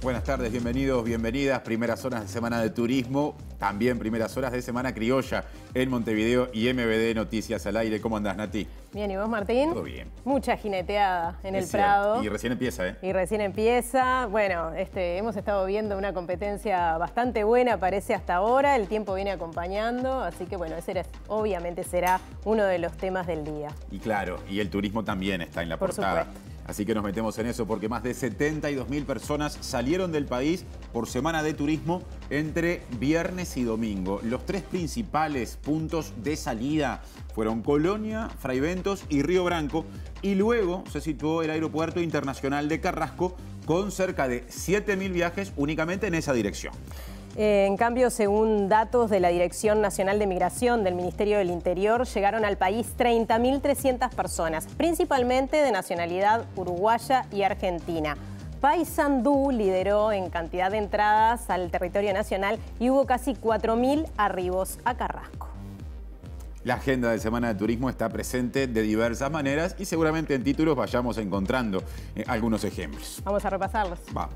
Buenas tardes, bienvenidos, bienvenidas. Primeras horas de Semana de Turismo, también primeras horas de Semana Criolla en Montevideo y MVD Noticias al Aire. ¿Cómo andás, Nati? Bien, ¿y vos, Martín? Todo bien. Mucha jineteada en el Prado. Y recién empieza, ¿eh? Y recién empieza. Bueno, hemos estado viendo una competencia bastante buena, parece hasta ahora. El tiempo viene acompañando, así que bueno, ese obviamente será uno de los temas del día. Y claro, y el turismo también está en la portada. Por supuesto. Así que nos metemos en eso porque más de 72.000 personas salieron del país por Semana de Turismo entre viernes y domingo. Los tres principales puntos de salida fueron Colonia, Fraiventos y Río Branco. Y luego se situó el Aeropuerto Internacional de Carrasco con cerca de 7.000 viajes únicamente en esa dirección. En cambio, según datos de la Dirección Nacional de Migración del Ministerio del Interior, llegaron al país 30.300 personas, principalmente de nacionalidad uruguaya y argentina. Paysandú lideró en cantidad de entradas al territorio nacional y hubo casi 4.000 arribos a Carrasco. La agenda de Semana de Turismo está presente de diversas maneras y seguramente en títulos vayamos encontrando algunos ejemplos. Vamos a repasarlos. Vamos.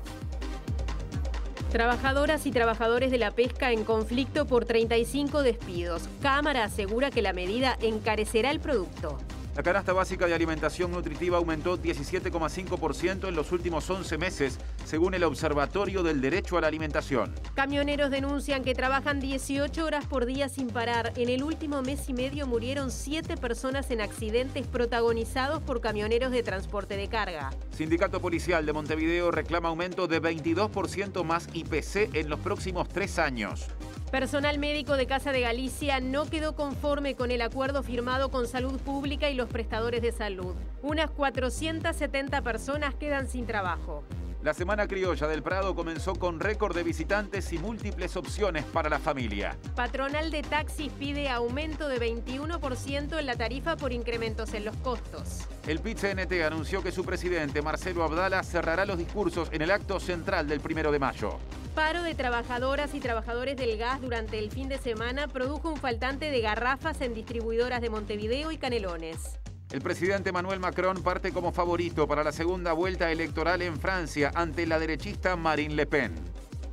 Trabajadoras y trabajadores de la pesca en conflicto por 35 despidos. Cámara asegura que la medida encarecerá el producto. La canasta básica de alimentación nutritiva aumentó 17,5% en los últimos 11 meses, según el Observatorio del Derecho a la Alimentación. Camioneros denuncian que trabajan 18 horas por día sin parar. En el último mes y medio murieron 7 personas en accidentes protagonizados por camioneros de transporte de carga. Sindicato Policial de Montevideo reclama aumento de 22% más IPC en los próximos 3 años. Personal médico de Casa de Galicia no quedó conforme con el acuerdo firmado con Salud Pública y los prestadores de salud. Unas 470 personas quedan sin trabajo. La Semana Criolla del Prado comenzó con récord de visitantes y múltiples opciones para la familia. Patronal de taxis pide aumento de 21% en la tarifa por incrementos en los costos. El PIT-CNT anunció que su presidente, Marcelo Abdala, cerrará los discursos en el acto central del 1 de mayo. Paro de trabajadoras y trabajadores del gas durante el fin de semana produjo un faltante de garrafas en distribuidoras de Montevideo y Canelones. El presidente Emmanuel Macron parte como favorito para la segunda vuelta electoral en Francia ante la derechista Marine Le Pen.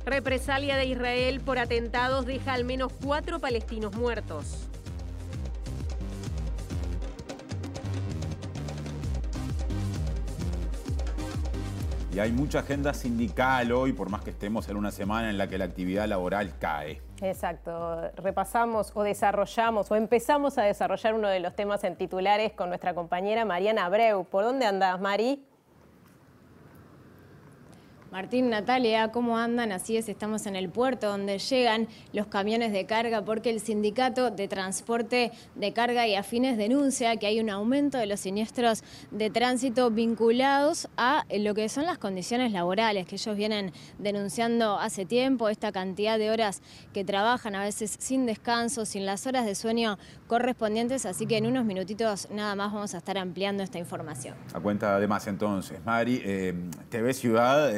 Represalia de Israel por atentados deja al menos 4 palestinos muertos. Y hay mucha agenda sindical hoy, por más que estemos en una semana en la que la actividad laboral cae. Exacto. Repasamos o desarrollamos o empezamos a desarrollar uno de los temas en titulares con nuestra compañera Mariana Abreu. ¿Por dónde andás, Mari? Martín, Natalia, ¿cómo andan? Así es, estamos en el puerto donde llegan los camiones de carga porque el Sindicato de Transporte de Carga y Afines denuncia que hay un aumento de los siniestros de tránsito vinculados a lo que son las condiciones laborales que ellos vienen denunciando hace tiempo, esta cantidad de horas que trabajan a veces sin descanso, sin las horas de sueño correspondientes, así que en unos minutitos nada más vamos a estar ampliando esta información. A cuenta de más entonces, Mari, TV Ciudad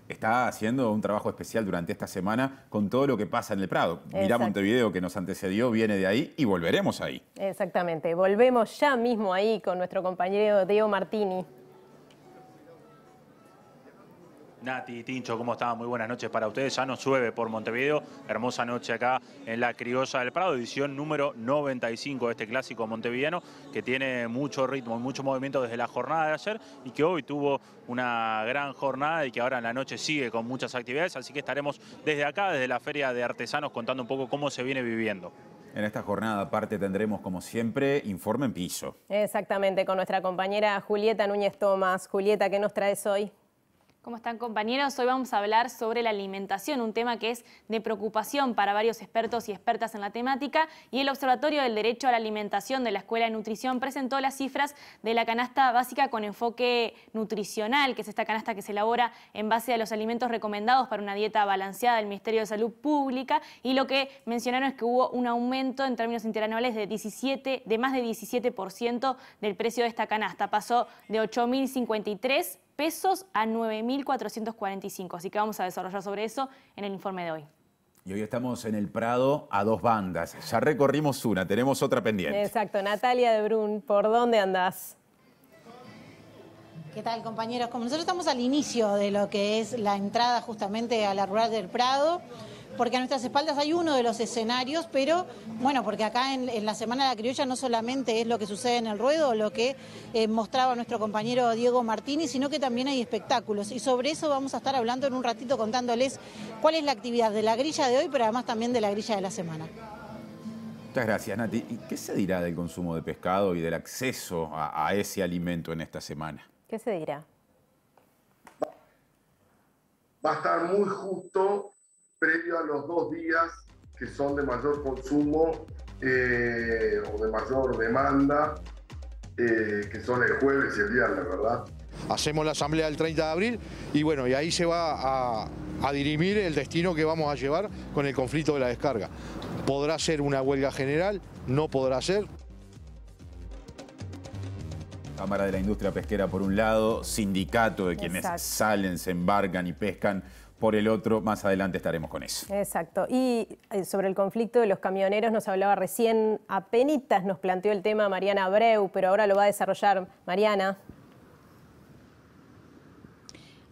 está haciendo un trabajo especial durante esta semana con todo lo que pasa en el Prado. Mirá Montevideo, que nos antecedió, viene de ahí y volveremos ahí. Exactamente, volvemos ya mismo ahí con nuestro compañero Diego Martini. Nati, Tincho, ¿cómo están? Muy buenas noches para ustedes. Ya nos llueve por Montevideo. Hermosa noche acá en la Criolla del Prado, edición número 95 de este clásico montevideano que tiene mucho ritmo y mucho movimiento desde la jornada de ayer y que hoy tuvo una gran jornada y que ahora en la noche sigue con muchas actividades. Así que estaremos desde acá, desde la Feria de Artesanos, contando un poco cómo se viene viviendo. En esta jornada aparte tendremos, como siempre, informe en piso. Exactamente, con nuestra compañera Julieta Núñez Tomás. Julieta, ¿qué nos traes hoy? ¿Cómo están, compañeros? Hoy vamos a hablar sobre la alimentación, un tema que es de preocupación para varios expertos y expertas en la temática, y el Observatorio del Derecho a la Alimentación de la Escuela de Nutrición presentó las cifras de la canasta básica con enfoque nutricional, que es esta canasta que se elabora en base a los alimentos recomendados para una dieta balanceada del Ministerio de Salud Pública, y lo que mencionaron es que hubo un aumento en términos interanuales de más de 17% del precio de esta canasta. Pasó de 8.053 pesos a 9.445. Así que vamos a desarrollar sobre eso en el informe de hoy. Y hoy estamos en el Prado a 2 bandas. Ya recorrimos una, tenemos otra pendiente. Exacto. Natalia de Brun, ¿por dónde andás? ¿Qué tal, compañeros? Como nosotros estamos al inicio de lo que es la entrada justamente a la Rural del Prado, porque a nuestras espaldas hay uno de los escenarios, pero bueno, porque acá en la Semana de la Criolla no solamente es lo que sucede en el ruedo, lo que mostraba nuestro compañero Diego Martini, sino que también hay espectáculos. Y sobre eso vamos a estar hablando en un ratito contándoles cuál es la actividad de la grilla de hoy, pero además también de la grilla de la semana. Muchas gracias, Nati. ¿Y qué se dirá del consumo de pescado y del acceso a ese alimento en esta semana? ¿Qué se dirá? Va a estar muy justo previo a los 2 días que son de mayor consumo o de mayor demanda, que son el jueves y el viernes, ¿verdad? Hacemos la asamblea el 30 de abril y bueno, y ahí se va a dirimir el destino que vamos a llevar con el conflicto de la descarga. ¿Podrá ser una huelga general? ¿No podrá ser? Cámara de la Industria Pesquera por un lado, sindicato de quienes Exacto. salen, se embarcan y pescan por el otro. Más adelante estaremos con eso. Exacto. Y sobre el conflicto de los camioneros nos hablaba recién, apenitas nos planteó el tema Mariana Abreu, pero ahora lo va a desarrollar Mariana.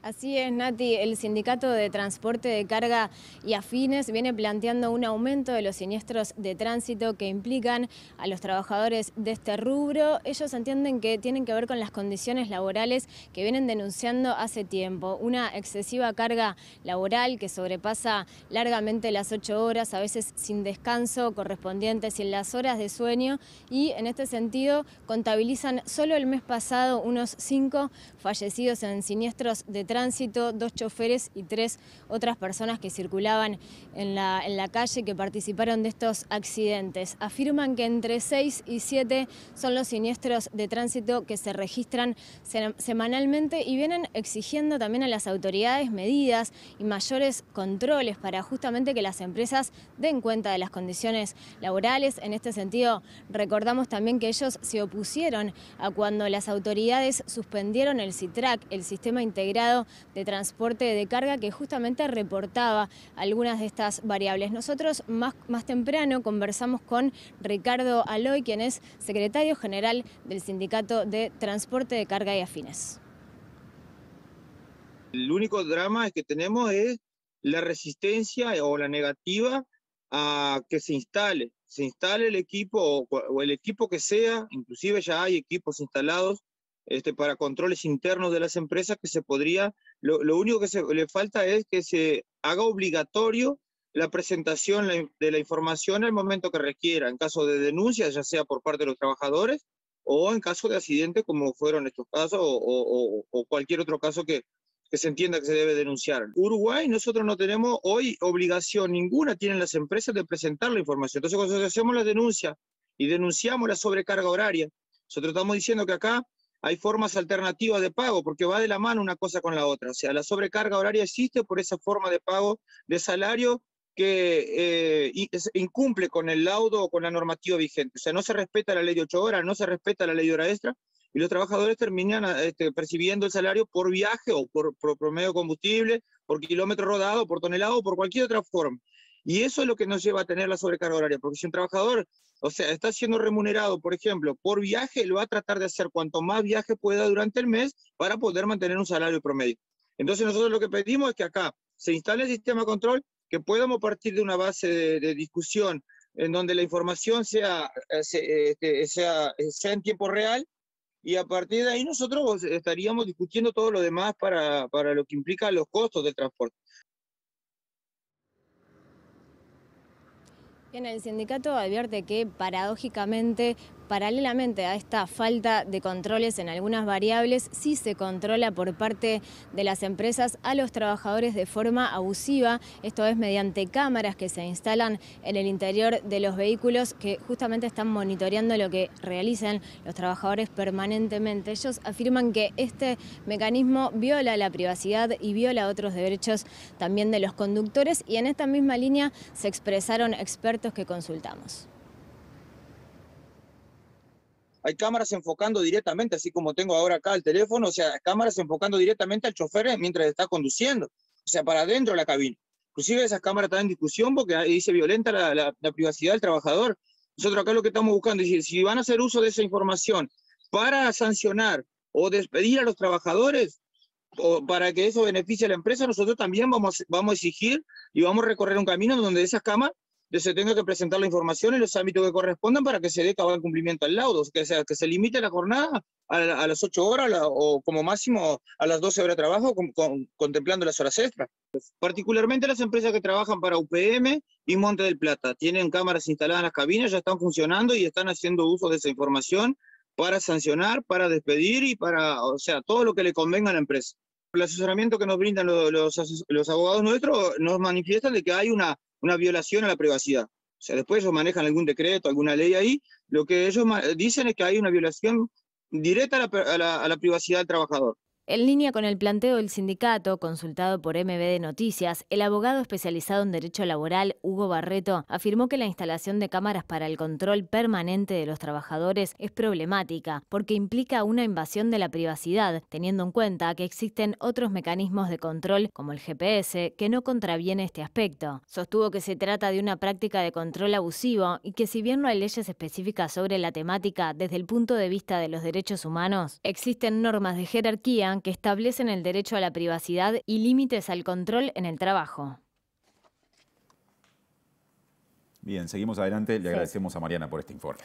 Así es, Nati. El Sindicato de Transporte de Carga y Afines viene planteando un aumento de los siniestros de tránsito que implican a los trabajadores de este rubro. Ellos entienden que tienen que ver con las condiciones laborales que vienen denunciando hace tiempo. Una excesiva carga laboral que sobrepasa largamente las 8 horas, a veces sin descanso correspondiente, sin las horas de sueño. Y en este sentido contabilizan solo el mes pasado unos 5 fallecidos en siniestros de tránsito, 2 choferes y 3 otras personas que circulaban en la calle que participaron de estos accidentes. Afirman que entre 6 y 7 son los siniestros de tránsito que se registran semanalmente y vienen exigiendo también a las autoridades medidas y mayores controles para justamente que las empresas den cuenta de las condiciones laborales. En este sentido, recordamos también que ellos se opusieron a cuando las autoridades suspendieron el SITRAC, el Sistema Integrado de Transporte de Carga, que justamente reportaba algunas de estas variables. Nosotros más temprano conversamos con Ricardo Aloy, quien es secretario general del Sindicato de Transporte de Carga y Afines. El único drama que tenemos es la resistencia o la negativa a que se instale el equipo o el equipo que sea. Inclusive ya hay equipos instalados para controles internos de las empresas que se podría, lo único que le falta es que se haga obligatorio la presentación de la información al momento que requiera, en caso de denuncia, ya sea por parte de los trabajadores o en caso de accidente como fueron estos casos o cualquier otro caso que se entienda que se debe denunciar. Uruguay, nosotros no tenemos hoy obligación ninguna, tienen las empresas de presentar la información. Entonces cuando hacemos la denuncia y denunciamos la sobrecarga horaria, nosotros estamos diciendo que acá hay formas alternativas de pago, porque va de la mano una cosa con la otra. O sea, la sobrecarga horaria existe por esa forma de pago de salario que incumple con el laudo o con la normativa vigente. O sea, no se respeta la ley de 8 horas, no se respeta la ley de hora extra, y los trabajadores terminan percibiendo el salario por viaje o por promedio de combustible, por kilómetro rodado, por tonelada o por cualquier otra forma. Y eso es lo que nos lleva a tener la sobrecarga horaria, porque si un trabajador, o sea, está siendo remunerado, por ejemplo, por viaje, lo va a tratar de hacer cuanto más viaje pueda durante el mes para poder mantener un salario promedio. Entonces nosotros lo que pedimos es que acá se instale el sistema de control, que podamos partir de una base de discusión en donde la información sea en tiempo real, y a partir de ahí nosotros estaríamos discutiendo todo lo demás para lo que implica los costos del transporte. Bien, el sindicato advierte que paradójicamente, paralelamente a esta falta de controles en algunas variables, sí se controla por parte de las empresas a los trabajadores de forma abusiva. Esto es mediante cámaras que se instalan en el interior de los vehículos que justamente están monitoreando lo que realizan los trabajadores permanentemente. Ellos afirman que este mecanismo viola la privacidad y viola otros derechos también de los conductores, y en esta misma línea se expresaron expertos que consultamos. Hay cámaras enfocando directamente, así como tengo ahora acá el teléfono, o sea, cámaras enfocando directamente al chofer mientras está conduciendo, o sea, para adentro de la cabina. Inclusive esas cámaras están en discusión porque ahí se violenta la privacidad del trabajador. Nosotros acá lo que estamos buscando es decir, si van a hacer uso de esa información para sancionar o despedir a los trabajadores, o para que eso beneficie a la empresa, nosotros también vamos a exigir y vamos a recorrer un camino donde esas camas se tenga que presentar la información en los ámbitos que correspondan para que se dé cabal cumplimiento al laudo, que se limite la jornada a las 8 horas o como máximo a las 12 horas de trabajo, contemplando las horas extras. Particularmente las empresas que trabajan para UPM y Monte del Plata tienen cámaras instaladas en las cabinas, ya están funcionando y están haciendo uso de esa información para sancionar, para despedir y para, o sea, todo lo que le convenga a la empresa. El asesoramiento que nos brindan los abogados nuestros nos manifiestan de que hay una violación a la privacidad. O sea, después ellos manejan algún decreto, alguna ley ahí, lo que ellos dicen es que hay una violación directa a la privacidad del trabajador. En línea con el planteo del sindicato, consultado por MBD Noticias, el abogado especializado en Derecho Laboral, Hugo Barreto, afirmó que la instalación de cámaras para el control permanente de los trabajadores es problemática porque implica una invasión de la privacidad, teniendo en cuenta que existen otros mecanismos de control, como el GPS, que no contraviene este aspecto. Sostuvo que se trata de una práctica de control abusivo y que si bien no hay leyes específicas sobre la temática desde el punto de vista de los derechos humanos, existen normas de jerarquía que establecen el derecho a la privacidad y límites al control en el trabajo. Bien, seguimos adelante. Le agradecemos a Mariana por este informe.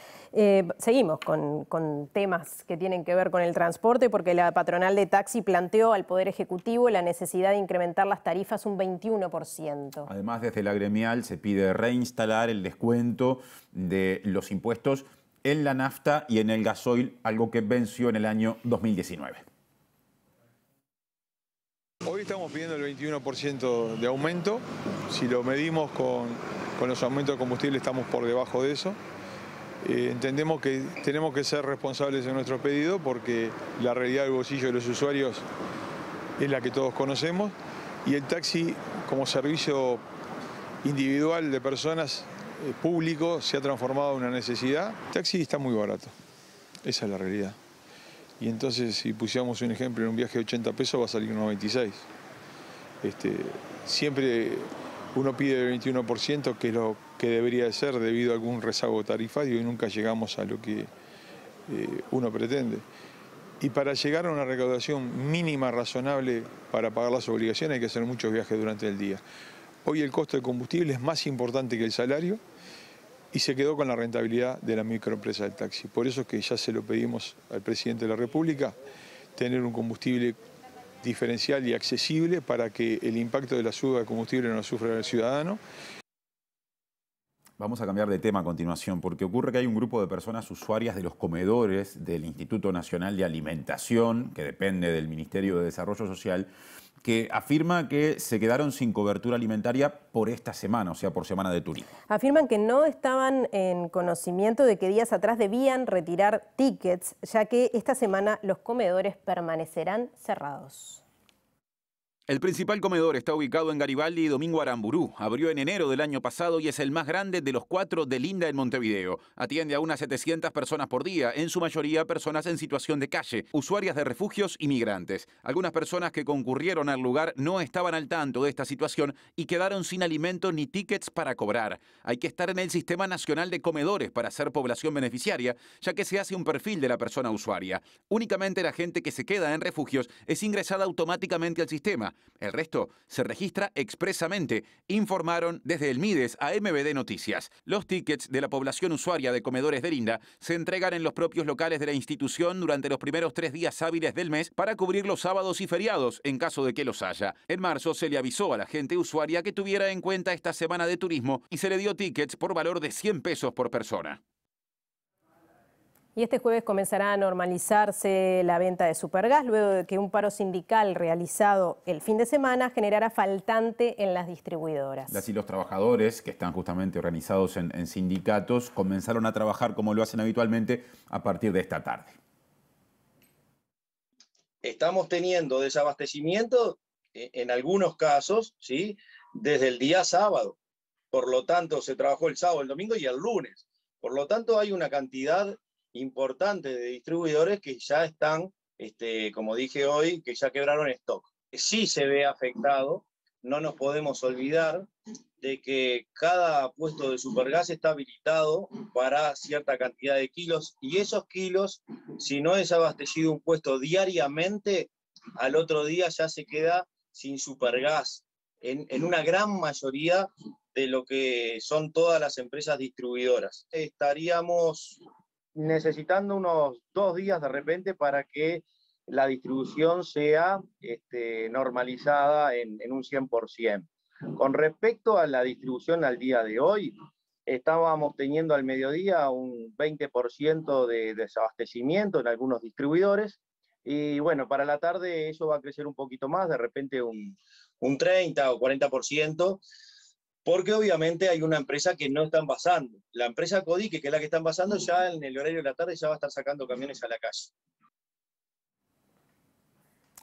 Seguimos con temas que tienen que ver con el transporte, porque la patronal de taxi planteó al Poder Ejecutivo la necesidad de incrementar las tarifas un 21%. Además, desde la gremial se pide reinstalar el descuento de los impuestos en la nafta y en el gasoil, algo que venció en el año 2019. Hoy estamos pidiendo el 21% de aumento. Si lo medimos con los aumentos de combustible estamos por debajo de eso. Entendemos que tenemos que ser responsables en nuestro pedido porque la realidad del bolsillo de los usuarios es la que todos conocemos y el taxi como servicio individual de personas público se ha transformado en una necesidad. El taxi está muy barato, esa es la realidad. Y entonces, si pusiéramos un ejemplo, en un viaje de 80 pesos va a salir unos 26. Siempre uno pide el 21%, que es lo que debería de ser debido a algún rezago tarifario y nunca llegamos a lo que uno pretende. Y para llegar a una recaudación mínima razonable para pagar las obligaciones hay que hacer muchos viajes durante el día. Hoy el costo del combustible es más importante que el salario y se quedó con la rentabilidad de la microempresa del taxi. Por eso es que ya se lo pedimos al presidente de la República, tener un combustible diferencial y accesible para que el impacto de la suba de combustible no lo sufra el ciudadano. Vamos a cambiar de tema a continuación, porque ocurre que hay un grupo de personas usuarias de los comedores del Instituto Nacional de Alimentación, que depende del Ministerio de Desarrollo Social, que afirma que se quedaron sin cobertura alimentaria por esta semana, o sea, por semana de turismo. Afirman que no estaban en conocimiento de que días atrás debían retirar tickets, ya que esta semana los comedores permanecerán cerrados. El principal comedor está ubicado en Garibaldi y Domingo Aramburú. Abrió en enero del año pasado y es el más grande de los 4 de Linda en Montevideo. Atiende a unas 700 personas por día, en su mayoría personas en situación de calle, usuarias de refugios y migrantes. Algunas personas que concurrieron al lugar no estaban al tanto de esta situación y quedaron sin alimento ni tickets para cobrar. Hay que estar en el Sistema Nacional de Comedores para ser población beneficiaria, ya que se hace un perfil de la persona usuaria. Únicamente la gente que se queda en refugios es ingresada automáticamente al sistema. El resto se registra expresamente, informaron desde el Mides a MBD Noticias. Los tickets de la población usuaria de comedores de Linda se entregan en los propios locales de la institución durante los primeros 3 días hábiles del mes para cubrir los sábados y feriados, en caso de que los haya. En marzo se le avisó a la gente usuaria que tuviera en cuenta esta semana de turismo y se le dio tickets por valor de 100 pesos por persona. Y este jueves comenzará a normalizarse la venta de Supergas, luego de que un paro sindical realizado el fin de semana generara faltante en las distribuidoras. Las y los trabajadores, que están justamente organizados en sindicatos, comenzaron a trabajar como lo hacen habitualmente a partir de esta tarde. Estamos teniendo desabastecimiento en algunos casos, ¿sí?, desde el día sábado. Por lo tanto, se trabajó el sábado, el domingo y el lunes. Por lo tanto, hay una cantidad importante de distribuidores que ya están, como dije hoy, que ya quebraron stock. Sí se ve afectado, no nos podemos olvidar de que cada puesto de Supergas está habilitado para cierta cantidad de kilos, y esos kilos, si no es abastecido un puesto diariamente, al otro día ya se queda sin Supergas, en una gran mayoría de lo que son todas las empresas distribuidoras. Estaríamos necesitando unos 2 días de repente para que la distribución sea normalizada en un 100%. Con respecto a la distribución al día de hoy, estábamos teniendo al mediodía un 20% de desabastecimiento en algunos distribuidores, y bueno, para la tarde eso va a crecer un poquito más, de repente un 30 o 40%, porque obviamente hay una empresa que no está envasando. La empresa Codique, que es la que está envasando, ya en el horario de la tarde ya va a estar sacando camiones a la calle.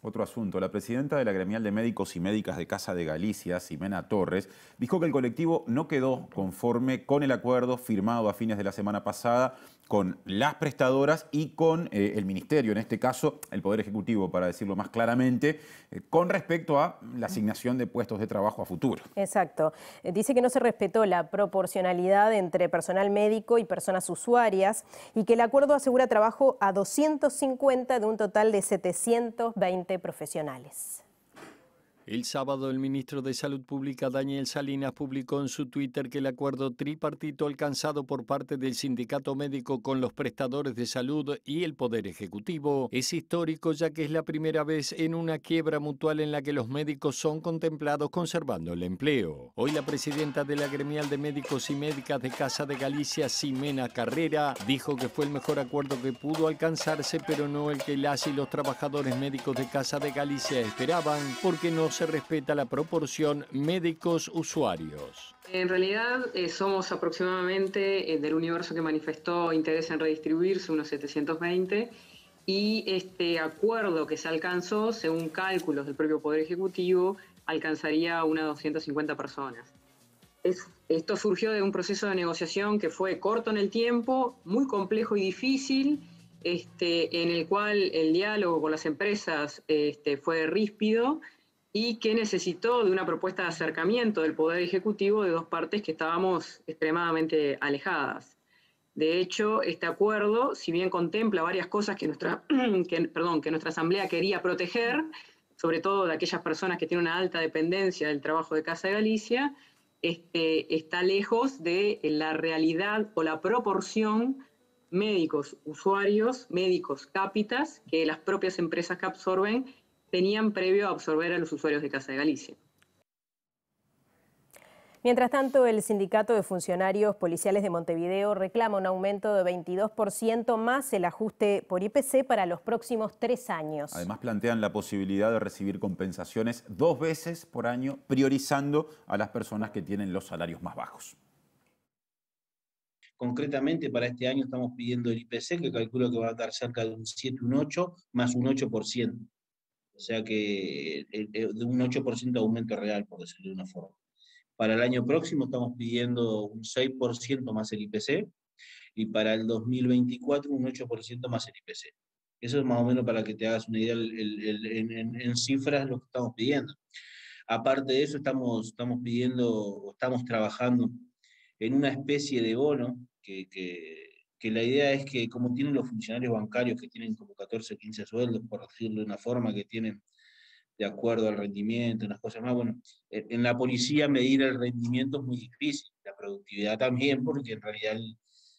Otro asunto. La presidenta de la Gremial de Médicos y Médicas de Casa de Galicia, Ximena Torres, dijo que el colectivo no quedó conforme con el acuerdo firmado a fines de la semana pasada con las prestadoras y con el Ministerio, en este caso el Poder Ejecutivo, para decirlo más claramente, con respecto a la asignación de puestos de trabajo a futuro. Exacto. Dice que no se respetó la proporcionalidad entre personal médico y personas usuarias y que el acuerdo asegura trabajo a 250 de un total de 720 profesionales. El sábado, el ministro de Salud Pública, Daniel Salinas, publicó en su Twitter que el acuerdo tripartito alcanzado por parte del sindicato médico con los prestadores de salud y el Poder Ejecutivo es histórico, ya que es la primera vez en una quiebra mutual en la que los médicos son contemplados conservando el empleo. Hoy la presidenta de la Gremial de Médicos y Médicas de Casa de Galicia, Ximena Carrera, dijo que fue el mejor acuerdo que pudo alcanzarse, pero no el que las y los trabajadores médicos de Casa de Galicia esperaban, porque no se respeta la proporción médicos-usuarios. En realidad somos aproximadamente del universo que manifestó interés en redistribuirse unos 720, y este acuerdo que se alcanzó, según cálculos del propio Poder Ejecutivo, alcanzaría unas 250 personas. Esto surgió de un proceso de negociación que fue corto en el tiempo, muy complejo y difícil, en el cual el diálogo con las empresas fue ríspido, y que necesitó de una propuesta de acercamiento del Poder Ejecutivo de dos partes que estábamos extremadamente alejadas. De hecho, este acuerdo, si bien contempla varias cosas que nuestra Asamblea quería proteger, sobre todo de aquellas personas que tienen una alta dependencia del trabajo de Casa de Galicia, está lejos de la realidad o la proporción médicos usuarios, médicos cápitas, que las propias empresas que absorben tenían previo a absorber a los usuarios de Casa de Galicia. Mientras tanto, el Sindicato de Funcionarios Policiales de Montevideo reclama un aumento de 22% más el ajuste por IPC para los próximos 3 años. Además, plantean la posibilidad de recibir compensaciones 2 veces por año, priorizando a las personas que tienen los salarios más bajos. Concretamente, para este año estamos pidiendo el IPC, que calculo que va a estar cerca de un 7, un 8, más un 8%. O sea que de un 8% de aumento real, por decirlo de una forma. Para el año próximo estamos pidiendo un 6% más el IPC, y para el 2024 un 8% más el IPC. Eso es más o menos para que te hagas una idea en cifras lo que estamos pidiendo. Aparte de eso, estamos trabajando en una especie de bono que la idea es que, como tienen los funcionarios bancarios que tienen como 14 o 15 sueldos, por decirlo de una forma, que tienen de acuerdo al rendimiento, unas cosas más, bueno, en la policía medir el rendimiento es muy difícil, la productividad también, porque en realidad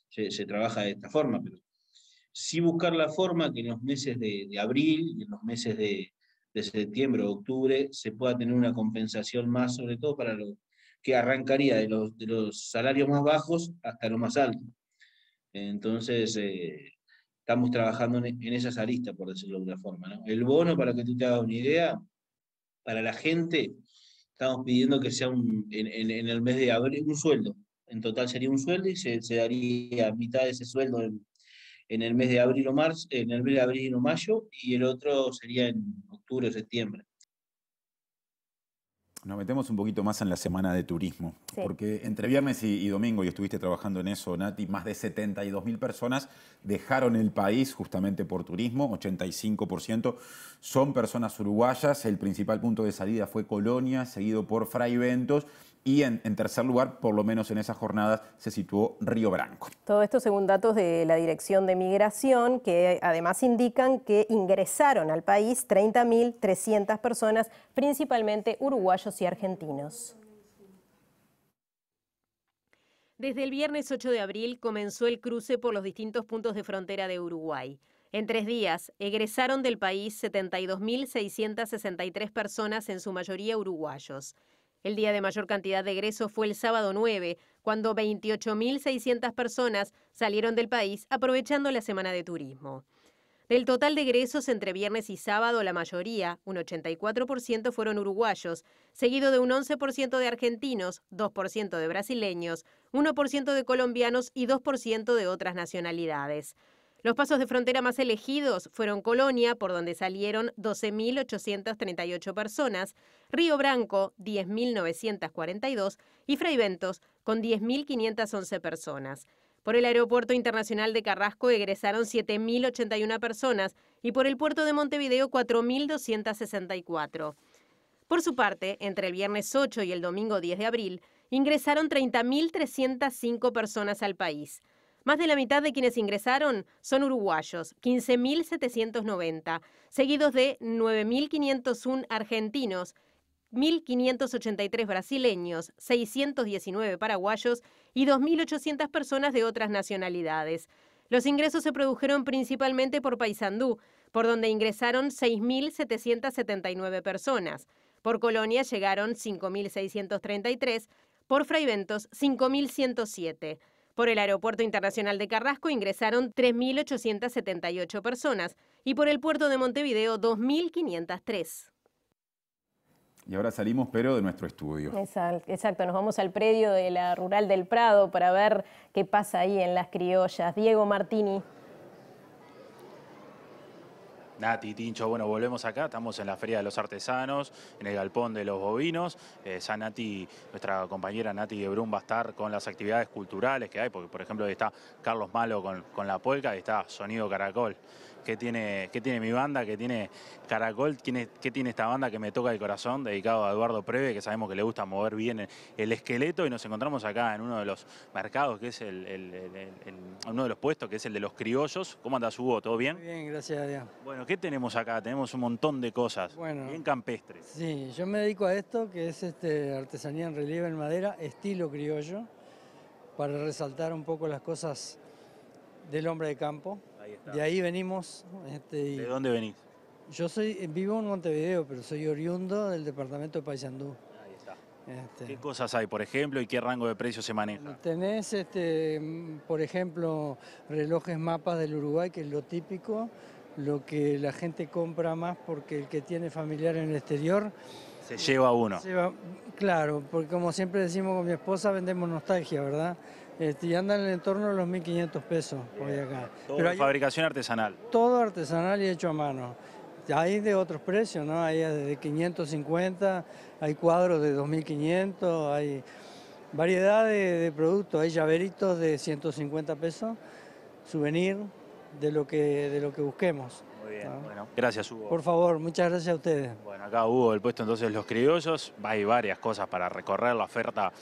se trabaja de esta forma, pero sí buscar la forma que en los meses de abril y en los meses de septiembre o octubre se pueda tener una compensación más, sobre todo para lo que arrancaría de los salarios más bajos hasta los más altos. Entonces, estamos trabajando en esas aristas, por decirlo de alguna forma, ¿no? El bono, para que tú te hagas una idea, para la gente, estamos pidiendo que sea en el mes de abril un sueldo. En total sería un sueldo y se daría mitad de ese sueldo en el mes de abril o marzo, en el mes de abril o mayo, y el otro sería en octubre o septiembre. Nos metemos un poquito más en la semana de turismo, sí, porque entre viernes y domingo, y estuviste trabajando en eso, Nati, más de 72.000 personas dejaron el país justamente por turismo, 85% son personas uruguayas, el principal punto de salida fue Colonia, seguido por Fraiventos, Y en tercer lugar, por lo menos en esas jornadas, se situó Río Branco. Todo esto según datos de la Dirección de Migración, que además indican que ingresaron al país 30.300 personas, principalmente uruguayos y argentinos. Desde el viernes 8 de abril comenzó el cruce por los distintos puntos de frontera de Uruguay. En 3 días, egresaron del país 72.663 personas, en su mayoría uruguayos. El día de mayor cantidad de egresos fue el sábado 9, cuando 28.600 personas salieron del país aprovechando la semana de turismo. Del total de egresos entre viernes y sábado, la mayoría, un 84%, fueron uruguayos, seguido de un 11% de argentinos, 2% de brasileños, 1% de colombianos y 2% de otras nacionalidades. Los pasos de frontera más elegidos fueron Colonia, por donde salieron 12.838 personas, Río Branco, 10.942, y Fraiventos, con 10.511 personas. Por el Aeropuerto Internacional de Carrasco egresaron 7.081 personas y por el puerto de Montevideo 4.264. Por su parte, entre el viernes 8 y el domingo 10 de abril, ingresaron 30.305 personas al país. Más de la mitad de quienes ingresaron son uruguayos, 15.790, seguidos de 9.501 argentinos, 1.583 brasileños, 619 paraguayos y 2.800 personas de otras nacionalidades. Los ingresos se produjeron principalmente por Paysandú, por donde ingresaron 6.779 personas. Por Colonia llegaron 5.633, por Fraiventos 5.107. Por el Aeropuerto Internacional de Carrasco ingresaron 3.878 personas y por el puerto de Montevideo 2.503. Y ahora salimos, pero de nuestro estudio. Exacto, nos vamos al predio de la Rural del Prado para ver qué pasa ahí en Las Criollas. Diego Martini. Nati, Tincho, bueno, volvemos acá, estamos en la Feria de los Artesanos, en el Galpón de los Bovinos. Ya Nati, nuestra compañera Nati Gebrún va a estar con las actividades culturales que hay, porque por ejemplo ahí está Carlos Malo con la polca, y está Sonido Caracol. ¿Qué tiene mi banda? ¿Qué tiene Caracol? ¿Qué tiene esta banda que me toca el corazón? Dedicado a Eduardo Preve, que sabemos que le gusta mover bien el esqueleto, y nos encontramos acá en uno de los mercados, que es uno de los puestos, que es el de los criollos. ¿Cómo andas, Hugo? ¿Todo bien? Muy bien, gracias a Dios. Bueno, ¿qué tenemos acá? Tenemos un montón de cosas, bien campestres. Sí, yo me dedico a esto, que es artesanía en relieve en madera, estilo criollo, para resaltar un poco las cosas del hombre de campo. De ahí venimos. ¿De dónde venís? Yo vivo en Montevideo, pero soy oriundo del departamento de Paysandú. Ahí está. ¿Qué cosas hay, por ejemplo, y qué rango de precios se maneja? Tenés, por ejemplo, relojes mapas del Uruguay, que es lo típico, lo que la gente compra más porque el que tiene familiar en el exterior se lleva uno. Claro, porque como siempre decimos con mi esposa, vendemos nostalgia, ¿verdad? Y andan en el entorno de los 1.500 pesos hoy acá. Todo de fabricación artesanal. Todo artesanal y hecho a mano. Hay de otros precios, ¿no? Hay de 550, hay cuadros de 2.500, hay variedad de productos. Hay llaveritos de 150 pesos, souvenir de lo que busquemos. Muy bien, bueno, gracias, Hugo. Por favor, muchas gracias a ustedes. Bueno, acá Hugo, el puesto entonces Los Criollos, hay varias cosas para recorrer, la oferta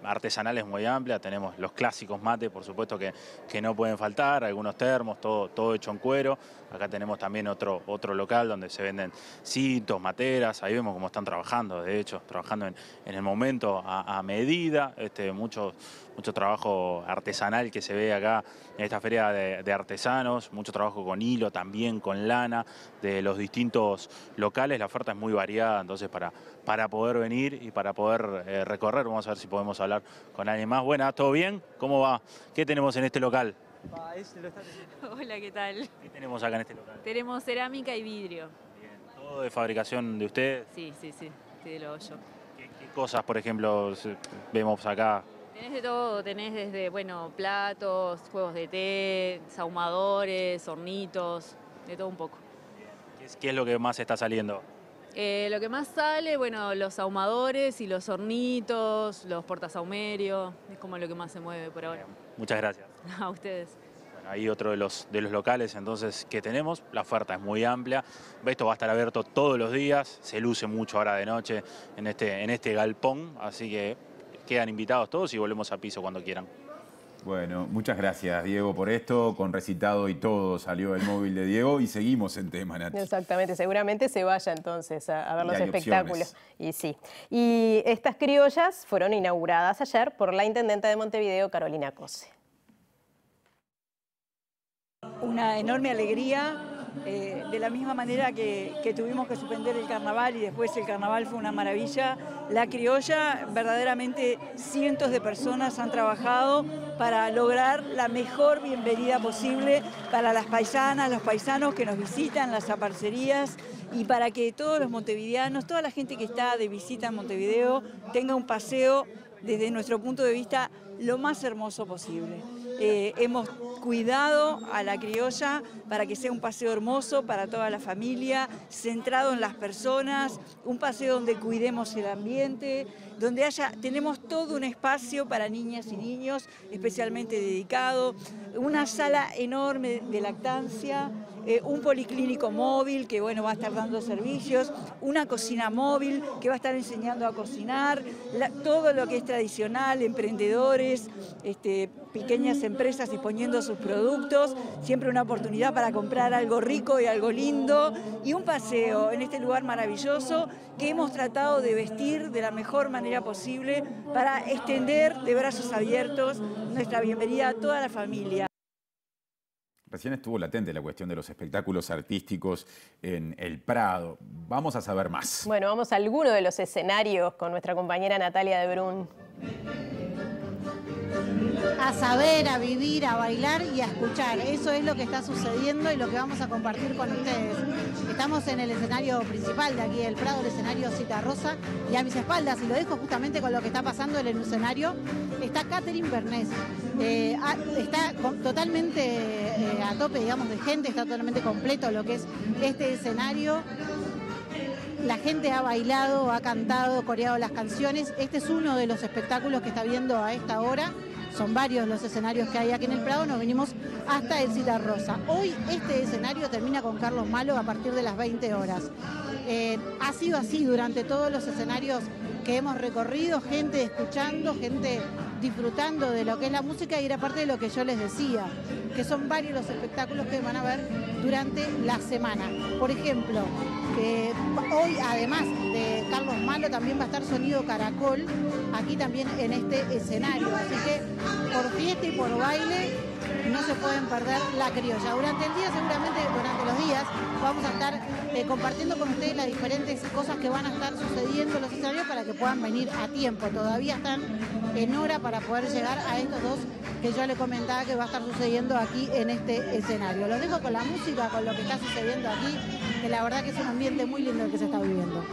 artesanal es muy amplia, tenemos los clásicos mates, por supuesto que no pueden faltar, algunos termos, todo hecho en cuero. Acá tenemos también otro local donde se venden cintos, materas, ahí vemos cómo están trabajando, de hecho, trabajando en el momento a medida, mucho trabajo artesanal que se ve acá en esta feria de artesanos, mucho trabajo con hilo, también con lana, de los distintos locales. La oferta es muy variada, entonces para poder venir y para poder recorrer, vamos a ver si podemos hablar con alguien más. Buenas, ¿todo bien? ¿Cómo va? ¿Qué tenemos en este local? Hola, ¿qué tal? ¿Qué tenemos acá en este local? Tenemos cerámica y vidrio. Bien, ¿todo de fabricación de ustedes? Sí, de lo yo. ¿Qué cosas, por ejemplo, vemos acá? Tenés de todo, tenés desde, platos, juegos de té, sahumadores, hornitos, de todo un poco. ¿Qué es lo que más está saliendo? Lo que más sale, los ahumadores y los hornitos, los portasahumerios, es como lo que más se mueve por ahora. Muchas gracias. A ustedes. Bueno, ahí otro de los locales entonces que tenemos, la oferta es muy amplia, esto va a estar abierto todos los días, se luce mucho ahora de noche en este galpón, así que quedan invitados todos y volvemos a piso cuando quieran. Bueno, muchas gracias, Diego, por esto. Con recitado y todo salió el móvil de Diego y seguimos en tema, Nati. Exactamente, seguramente se vaya entonces a ver los espectáculos. Opciones. Y sí. Y estas criollas fueron inauguradas ayer por la intendenta de Montevideo, Carolina Cose. Una enorme alegría, de la misma manera que tuvimos que suspender el carnaval y después el carnaval fue una maravilla. La criolla, verdaderamente cientos de personas han trabajado para lograr la mejor bienvenida posible para las paisanas, los paisanos que nos visitan, las aparcerías, y para que todos los montevideanos, toda la gente que está de visita en Montevideo tenga un paseo desde nuestro punto de vista lo más hermoso posible. Hemos cuidado a la criolla para que sea un paseo hermoso para toda la familia, centrado en las personas, un paseo donde cuidemos el ambiente, donde tenemos todo un espacio para niñas y niños especialmente dedicado, una sala enorme de lactancia, un policlínico móvil que bueno, va a estar dando servicios, una cocina móvil que va a estar enseñando a cocinar, todo lo que es tradicional, emprendedores, pequeñas empresas disponiendo sus productos, siempre una oportunidad para comprar algo rico y algo lindo, y un paseo en este lugar maravilloso que hemos tratado de vestir de la mejor manera posible para extender de brazos abiertos nuestra bienvenida a toda la familia. Recién estuvo latente la cuestión de los espectáculos artísticos en el Prado. Vamos a saber más. Bueno, vamos a alguno de los escenarios con nuestra compañera Natalia de Brun. A saber, a vivir, a bailar y a escuchar. Eso es lo que está sucediendo y lo que vamos a compartir con ustedes. Estamos en el escenario principal de aquí del Prado, el escenario Citarrosa, y a mis espaldas, y lo dejo justamente con lo que está pasando en el escenario, está Catherine Bernés. Está totalmente a tope, digamos, de gente, está totalmente completo lo que es este escenario. La gente ha bailado, ha cantado, coreado las canciones. Este es uno de los espectáculos que está viendo a esta hora. Son varios los escenarios que hay aquí en el Prado, nos vinimos hasta el Citarrosa. Hoy este escenario termina con Carlos Malo a partir de las 20 horas. Ha sido así durante todos los escenarios que hemos recorrido, gente escuchando, gente disfrutando de lo que es la música, y era parte de lo que yo les decía, que son varios los espectáculos que van a ver durante la semana. Por ejemplo, que hoy además de Carlos Malo también va a estar Sonido Caracol aquí también en este escenario, así que por fiesta y por baile no se pueden perder la criolla. Durante el día, seguramente durante los días, vamos a estar compartiendo con ustedes las diferentes cosas que van a estar sucediendo en los escenarios para que puedan venir a tiempo. Todavía están en hora para poder llegar a estos dos que yo les comentaba que va a estar sucediendo aquí en este escenario. Los dejo con la música, con lo que está sucediendo aquí, que la verdad que es un ambiente muy lindo el que se está viviendo.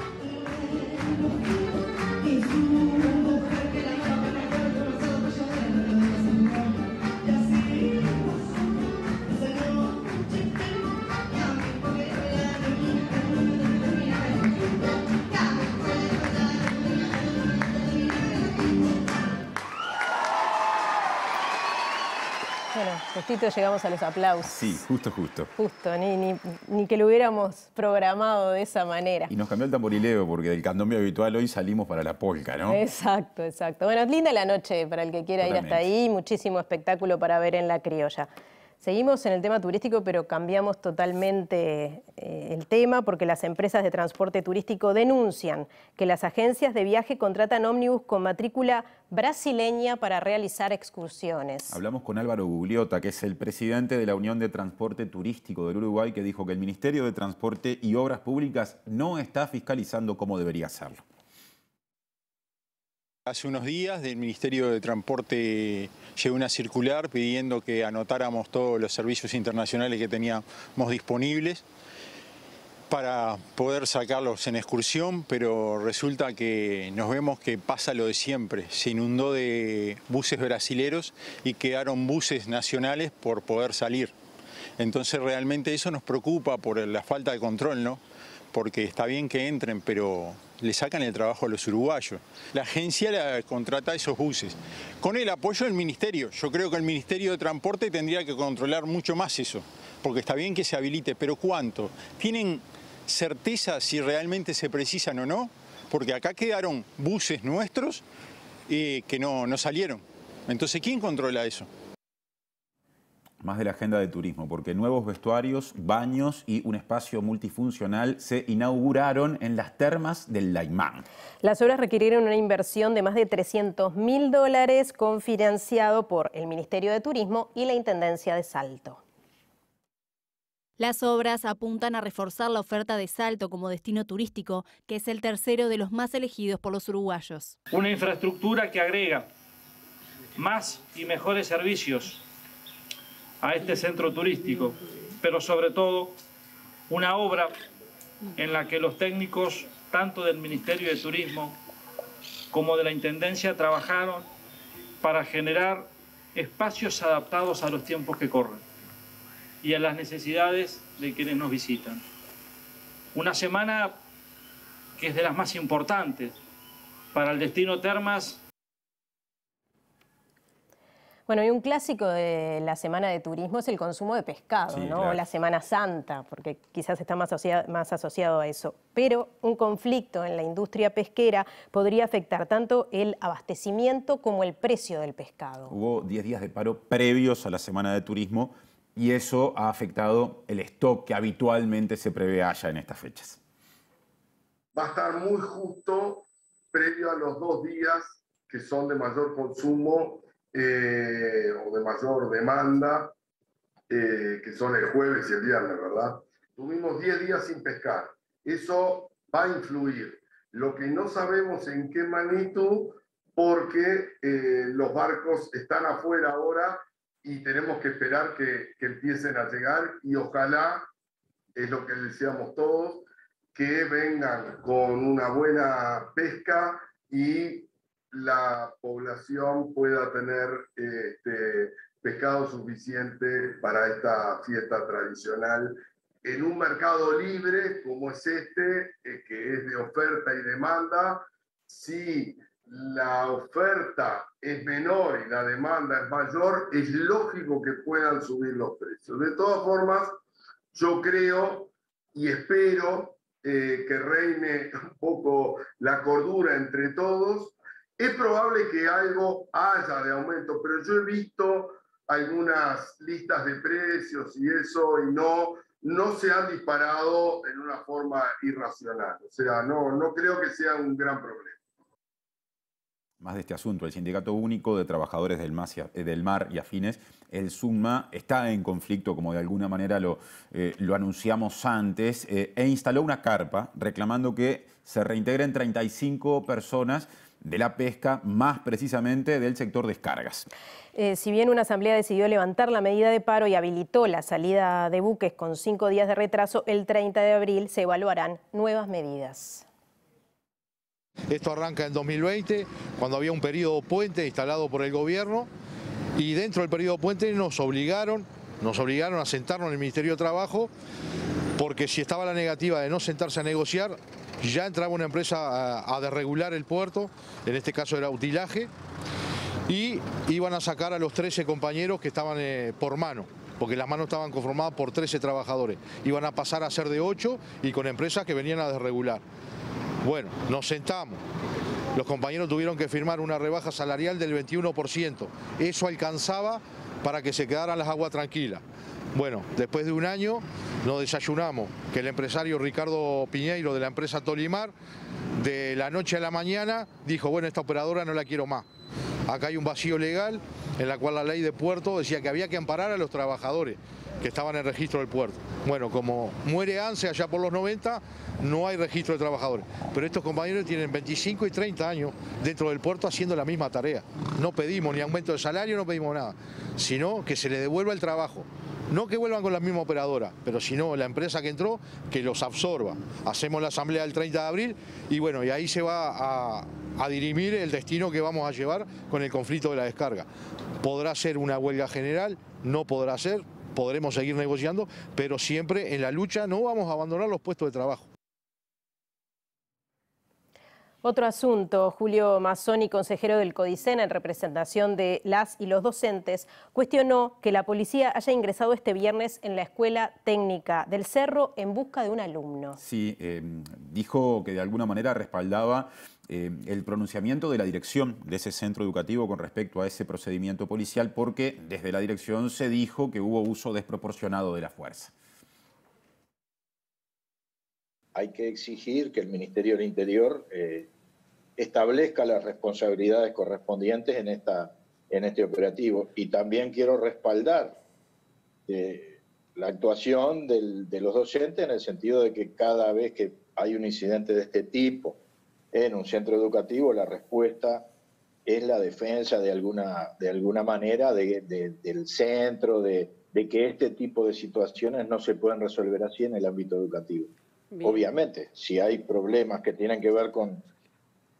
Bueno, justito llegamos a los aplausos. Sí, justo. Justo, ni que lo hubiéramos programado de esa manera. Y nos cambió el tamborileo porque del candombe habitual hoy salimos para la polca, ¿no? Exacto. Bueno, es linda la noche para el que quiera ir hasta ahí. Muchísimo espectáculo para ver en la criolla. Seguimos en el tema turístico, pero cambiamos totalmente el tema porque las empresas de transporte turístico denuncian que las agencias de viaje contratan ómnibus con matrícula brasileña para realizar excursiones. Hablamos con Álvaro Gugliota, que es el presidente de la Unión de Transporte Turístico del Uruguay, que dijo que el Ministerio de Transporte y Obras Públicas no está fiscalizando como debería hacerlo. Hace unos días del Ministerio de Transporte llegó una circular pidiendo que anotáramos todos los servicios internacionales que teníamos disponibles para poder sacarlos en excursión, pero resulta que nos vemos que pasa lo de siempre. Se inundó de buses brasileros y quedaron buses nacionales por poder salir. Entonces realmente eso nos preocupa por la falta de control, ¿no? Porque está bien que entren, pero le sacan el trabajo a los uruguayos. La agencia contrata esos buses. Con el apoyo del Ministerio. Yo creo que el Ministerio de Transporte tendría que controlar mucho más eso. Porque está bien que se habilite, pero ¿cuánto? ¿Tienen certeza si realmente se precisan o no? Porque acá quedaron buses nuestros que no salieron. Entonces, ¿quién controla eso? Más de la agenda de turismo, porque nuevos vestuarios, baños y un espacio multifuncional se inauguraron en las termas del Laimán. Las obras requirieron una inversión de más de $300.000, cofinanciado por el Ministerio de Turismo y la Intendencia de Salto. Las obras apuntan a reforzar la oferta de Salto como destino turístico, que es el tercero de los más elegidos por los uruguayos. Una infraestructura que agrega más y mejores servicios a este centro turístico, pero sobre todo una obra en la que los técnicos tanto del Ministerio de Turismo como de la Intendencia trabajaron para generar espacios adaptados a los tiempos que corren y a las necesidades de quienes nos visitan. Una semana que es de las más importantes para el destino Termas. Bueno, y un clásico de la Semana de Turismo es el consumo de pescado, Sí, ¿no? claro. O la Semana Santa, porque quizás está más asociado a eso. Pero un conflicto en la industria pesquera podría afectar tanto el abastecimiento como el precio del pescado. Hubo 10 días de paro previos a la Semana de Turismo y eso ha afectado el stock que habitualmente se prevé haya en estas fechas. Va a estar muy justo previo a los 2 días que son de mayor consumo o de mayor demanda, que son el jueves y el viernes, ¿verdad? Tuvimos 10 días sin pescar. Eso va a influir. Lo que no sabemos en qué magnitud, porque los barcos están afuera ahora y tenemos que esperar que empiecen a llegar y ojalá, es lo que decíamos todos, que vengan con una buena pesca y la población pueda tener pescado suficiente para esta fiesta tradicional en un mercado libre como es que es de oferta y demanda. Si la oferta es menor y la demanda es mayor, es lógico que puedan subir los precios. De todas formas, yo creo y espero que reine un poco la cordura entre todos. Es probable que algo haya de aumento, pero yo he visto algunas listas de precios y eso, y no se han disparado en una forma irracional. O sea, no creo que sea un gran problema. Más de este asunto, el Sindicato Único de Trabajadores del Mar y Afines, el SUNMA, está en conflicto, como de alguna manera lo anunciamos antes, e instaló una carpa reclamando que se reintegren 35 personas de la pesca, más precisamente del sector descargas. Si bien una asamblea decidió levantar la medida de paro y habilitó la salida de buques con 5 días de retraso, el 30 de abril se evaluarán nuevas medidas. Esto arranca en 2020, cuando había un periodo puente instalado por el gobierno, y dentro del periodo puente nos obligaron a sentarnos en el Ministerio de Trabajo, porque si estaba la negativa de no sentarse a negociar, ya entraba una empresa a desregular el puerto, en este caso era Utilaje, y iban a sacar a los 13 compañeros que estaban por mano, porque las manos estaban conformadas por 13 trabajadores. Iban a pasar a ser de 8 y con empresas que venían a desregular. Bueno, nos sentamos. Los compañeros tuvieron que firmar una rebaja salarial del 21%. Eso alcanzaba para que se quedaran las aguas tranquilas. Bueno, después de un año nos desayunamos que el empresario Ricardo Piñeiro de la empresa Tolimar, de la noche a la mañana, dijo, bueno, esta operadora no la quiero más. Acá hay un vacío legal en la cual la ley de puerto decía que había que amparar a los trabajadores que estaban en el registro del puerto. Bueno, como muere ANSE allá por los 90, no hay registro de trabajadores. Pero estos compañeros tienen 25 y 30 años dentro del puerto haciendo la misma tarea. No pedimos ni aumento de salario, no pedimos nada, sino que se les devuelva el trabajo. No que vuelvan con la misma operadora, pero sino la empresa que entró, que los absorba. Hacemos la asamblea del 30 de abril y bueno, y ahí se va a dirimir el destino que vamos a llevar con el conflicto de la descarga. Podrá ser una huelga general, no podrá ser, podremos seguir negociando, pero siempre en la lucha no vamos a abandonar los puestos de trabajo. Otro asunto, Julio Mazzoni, consejero del CODICEN en representación de las y los docentes, cuestionó que la policía haya ingresado este viernes en la Escuela Técnica del Cerro en busca de un alumno. Sí, dijo que de alguna manera respaldaba el pronunciamiento de la dirección de ese centro educativo con respecto a ese procedimiento policial, porque desde la dirección se dijo que hubo uso desproporcionado de la fuerza. Hay que exigir que el Ministerio del Interior establezca las responsabilidades correspondientes en este operativo. Y también quiero respaldar la actuación de los docentes en el sentido de que cada vez que hay un incidente de este tipo en un centro educativo, la respuesta es la defensa de alguna manera del centro, de que este tipo de situaciones no se pueden resolver así en el ámbito educativo. Bien. Obviamente, si hay problemas que tienen que ver con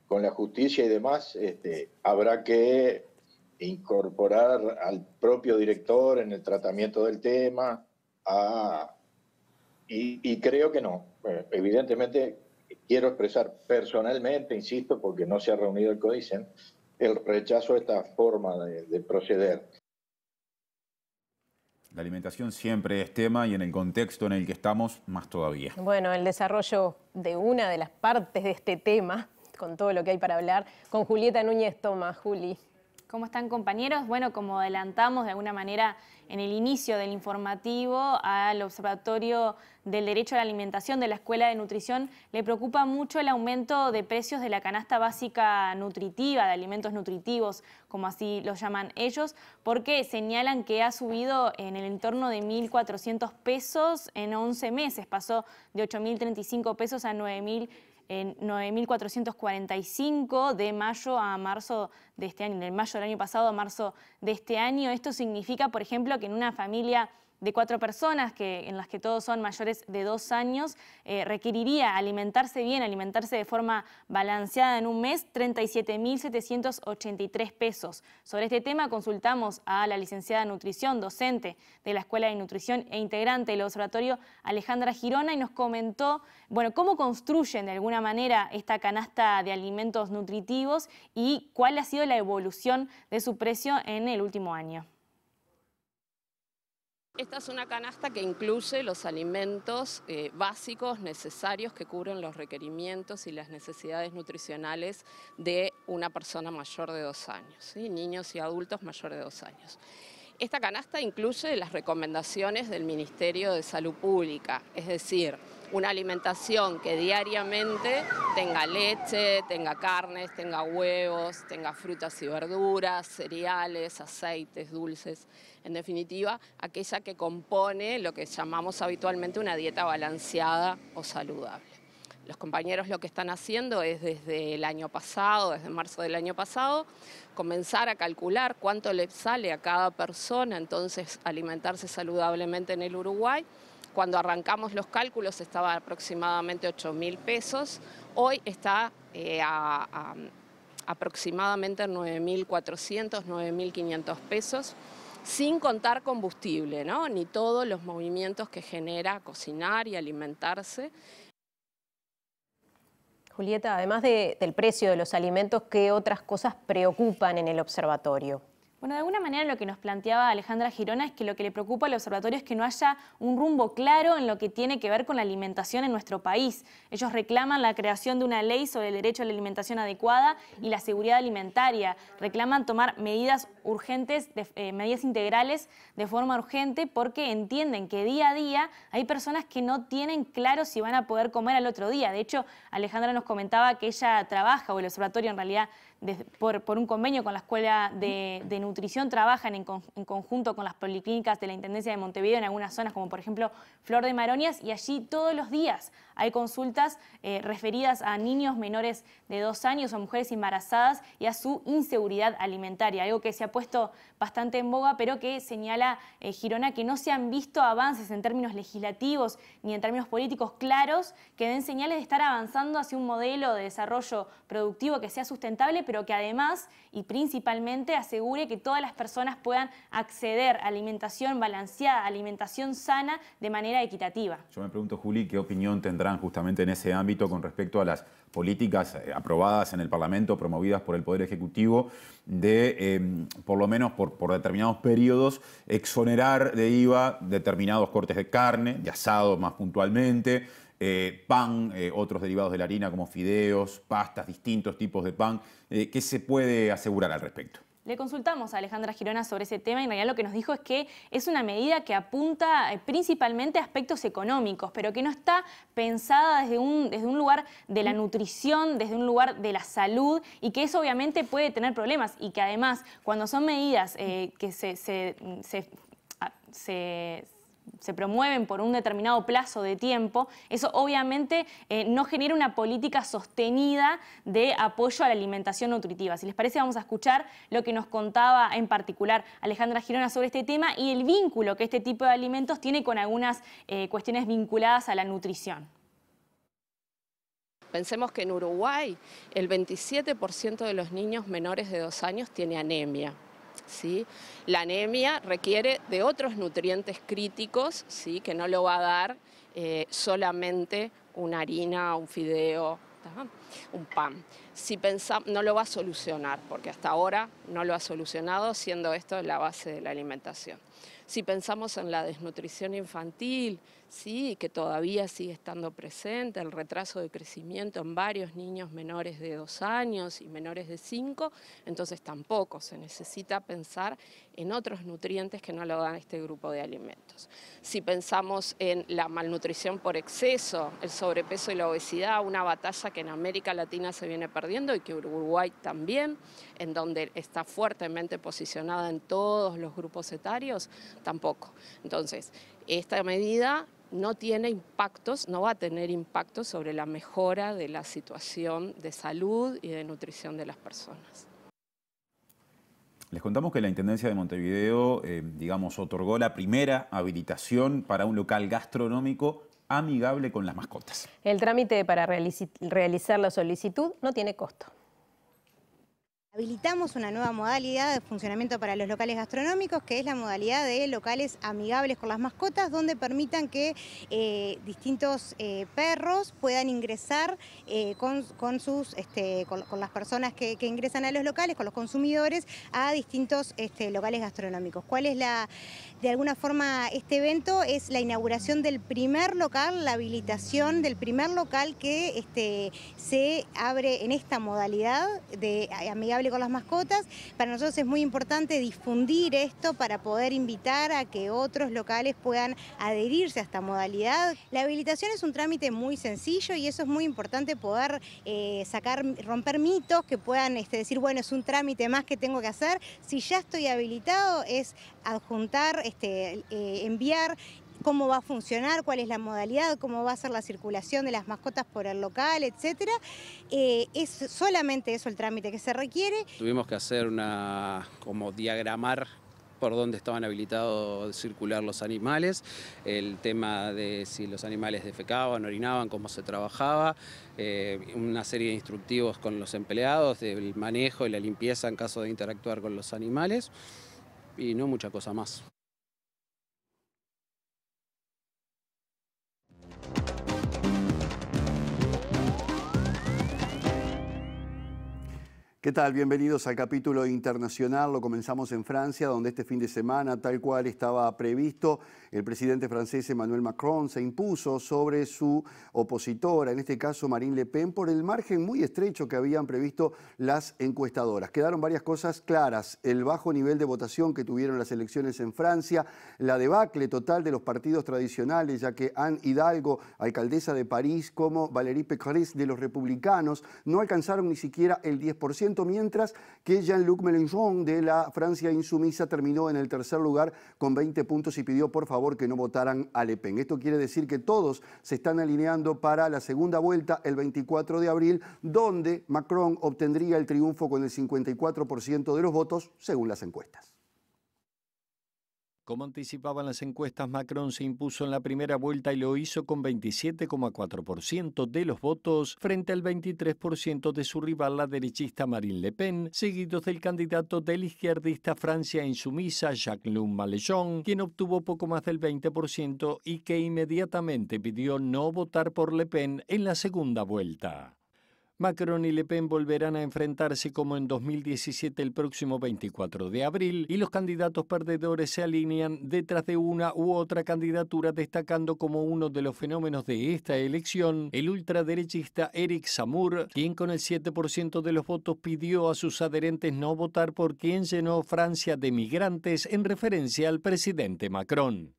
la justicia y demás, habrá que incorporar al propio director en el tratamiento del tema, y creo que no. Evidentemente, quiero expresar personalmente, insisto, porque no se ha reunido el CODICEN, el rechazo a esta forma de proceder. La alimentación siempre es tema y en el contexto en el que estamos, más todavía. Bueno, el desarrollo de una de las partes de este tema, con todo lo que hay para hablar, con Julieta Núñez Toma. Juli. ¿Cómo están, compañeros? Bueno, como adelantamos de alguna manera en el inicio del informativo, al Observatorio del Derecho a la Alimentación de la Escuela de Nutrición le preocupa mucho el aumento de precios de la canasta básica nutritiva, de alimentos nutritivos, como así lo llaman ellos, porque señalan que ha subido en el entorno de 1.400 pesos en 11 meses, pasó de 8.035 pesos a 9.445 de mayo a marzo de este año, de mayo del año pasado a marzo de este año. Esto significa, por ejemplo, que en una familia de 4 personas, en las que todos son mayores de 2 años, requeriría alimentarse bien, alimentarse de forma balanceada en un mes, 37.783 pesos. Sobre este tema consultamos a la licenciada en nutrición, docente de la Escuela de Nutrición e integrante del observatorio, Alejandra Girona, y nos comentó, bueno, cómo construyen de alguna manera esta canasta de alimentos nutritivos y cuál ha sido la evolución de su precio en el último año. Esta es una canasta que incluye los alimentos básicos necesarios que cubren los requerimientos y las necesidades nutricionales de una persona mayor de 2 años, ¿sí? Niños y adultos mayores de 2 años. Esta canasta incluye las recomendaciones del Ministerio de Salud Pública, es decir, una alimentación que diariamente tenga leche, tenga carnes, tenga huevos, tenga frutas y verduras, cereales, aceites, dulces. En definitiva, aquella que compone lo que llamamos habitualmente una dieta balanceada o saludable. Los compañeros lo que están haciendo es desde el año pasado, desde marzo del año pasado, comenzar a calcular cuánto le sale a cada persona entonces alimentarse saludablemente en el Uruguay. Cuando arrancamos los cálculos estaba aproximadamente 8.000 pesos, hoy está aproximadamente 9.400, 9.500 pesos, sin contar combustible, ¿no? Ni todos los movimientos que genera cocinar y alimentarse. Julieta, además del precio de los alimentos, ¿qué otras cosas preocupan en el observatorio? Bueno, de alguna manera lo que nos planteaba Alejandra Girona es que lo que le preocupa al observatorio es que no haya un rumbo claro en lo que tiene que ver con la alimentación en nuestro país. Ellos reclaman la creación de una ley sobre el derecho a la alimentación adecuada y la seguridad alimentaria. Reclaman tomar medidas urgentes, medidas integrales de forma urgente, porque entienden que día a día hay personas que no tienen claro si van a poder comer al otro día. De hecho, Alejandra nos comentaba que ella trabaja, o el observatorio en realidad, por un convenio con la Escuela de Nutrición, trabajan en conjunto con las policlínicas de la Intendencia de Montevideo en algunas zonas, como por ejemplo Flor de Maronias, y allí todos los días hay consultas referidas a niños menores de 2 años o mujeres embarazadas y a su inseguridad alimentaria, algo que se ha puesto bastante en boga, pero que señala Girona que no se han visto avances en términos legislativos ni en términos políticos claros que den señales de estar avanzando hacia un modelo de desarrollo productivo que sea sustentable, pero pero que además y principalmente asegure que todas las personas puedan acceder a alimentación balanceada, alimentación sana de manera equitativa. Yo me pregunto, Juli, ¿qué opinión tendrán justamente en ese ámbito con respecto a las políticas aprobadas en el Parlamento, promovidas por el Poder Ejecutivo, de, por lo menos por determinados periodos, exonerar de IVA determinados cortes de carne, de asado más puntualmente, pan, otros derivados de la harina como fideos, pastas, distintos tipos de pan? ¿Qué se puede asegurar al respecto? Le consultamos a Alejandra Girona sobre ese tema y en realidad lo que nos dijo es que es una medida que apunta principalmente a aspectos económicos, pero que no está pensada desde un lugar de la nutrición, desde un lugar de la salud, y que eso obviamente puede tener problemas, y que además cuando son medidas que se promueven por un determinado plazo de tiempo, eso obviamente no genera una política sostenida de apoyo a la alimentación nutritiva. Si les parece, vamos a escuchar lo que nos contaba en particular Alejandra Girona sobre este tema y el vínculo que este tipo de alimentos tiene con algunas cuestiones vinculadas a la nutrición. Pensemos que en Uruguay el 27% de los niños menores de 2 años tiene anemia. ¿Sí? La anemia requiere de otros nutrientes críticos, ¿sí? Que no lo va a dar solamente una harina, un fideo, un pan. Si pensamos, no lo va a solucionar, porque hasta ahora no lo ha solucionado, siendo esto la base de la alimentación. Si pensamos en la desnutrición infantil, sí, que todavía sigue estando presente, el retraso de crecimiento en varios niños menores de 2 años y menores de 5, entonces tampoco se necesita pensar en otros nutrientes que no lo dan este grupo de alimentos. Si pensamos en la malnutrición por exceso, el sobrepeso y la obesidad, una batalla que en América Latina se viene perdiendo y que Uruguay también, en donde está fuertemente posicionada en todos los grupos etarios, tampoco. Entonces, esta medida no tiene impactos, no va a tener impactos sobre la mejora de la situación de salud y de nutrición de las personas. Les contamos que la Intendencia de Montevideo, otorgó la primera habilitación para un local gastronómico amigable con las mascotas. El trámite para realizar la solicitud no tiene costo. Habilitamos una nueva modalidad de funcionamiento para los locales gastronómicos, que es la modalidad de locales amigables con las mascotas, donde permitan que distintos perros puedan ingresar con las personas que ingresan a los locales, con los consumidores, a distintos locales gastronómicos. ¿Cuál es de alguna forma este evento? Es la inauguración del primer local, la habilitación del primer local que se abre en esta modalidad de amigable con las mascotas. Para nosotros es muy importante difundir esto para poder invitar a que otros locales puedan adherirse a esta modalidad. La habilitación es un trámite muy sencillo y eso es muy importante, poder romper mitos que puedan decir, bueno, es un trámite más que tengo que hacer. Si ya estoy habilitado, es adjuntar, enviar cómo va a funcionar, cuál es la modalidad, cómo va a ser la circulación de las mascotas por el local, etcétera. Es solamente eso el trámite que se requiere. Tuvimos que hacer como diagramar por dónde estaban habilitados circular los animales, el tema de si los animales defecaban, orinaban, cómo se trabajaba, una serie de instructivos con los empleados, del manejo y la limpieza en caso de interactuar con los animales, y no mucha cosa más. ¿Qué tal? Bienvenidos al capítulo internacional. Lo comenzamos en Francia, donde este fin de semana, tal cual estaba previsto, el presidente francés Emmanuel Macron se impuso sobre su opositora, en este caso Marine Le Pen, por el margen muy estrecho que habían previsto las encuestadoras. Quedaron varias cosas claras: el bajo nivel de votación que tuvieron las elecciones en Francia, la debacle total de los partidos tradicionales, ya que Anne Hidalgo, alcaldesa de París, como Valérie Pécresse de los republicanos, no alcanzaron ni siquiera el 10%, mientras que Jean-Luc Mélenchon de la Francia insumisa terminó en el tercer lugar con 20 puntos y pidió por favor que no votaran a Le Pen. Esto quiere decir que todos se están alineando para la segunda vuelta el 24 de abril, donde Macron obtendría el triunfo con el 54% de los votos según las encuestas. Como anticipaban las encuestas, Macron se impuso en la primera vuelta y lo hizo con 27,4% de los votos frente al 23% de su rival, la derechista Marine Le Pen, seguidos del candidato del izquierdista Francia Insumisa, Jean-Luc Mélenchon, quien obtuvo poco más del 20% y que inmediatamente pidió no votar por Le Pen en la segunda vuelta. Macron y Le Pen volverán a enfrentarse como en 2017 el próximo 24 de abril y los candidatos perdedores se alinean detrás de una u otra candidatura, destacando como uno de los fenómenos de esta elección el ultraderechista Eric Zemmour, quien con el 7% de los votos pidió a sus adherentes no votar por quien llenó Francia de migrantes en referencia al presidente Macron.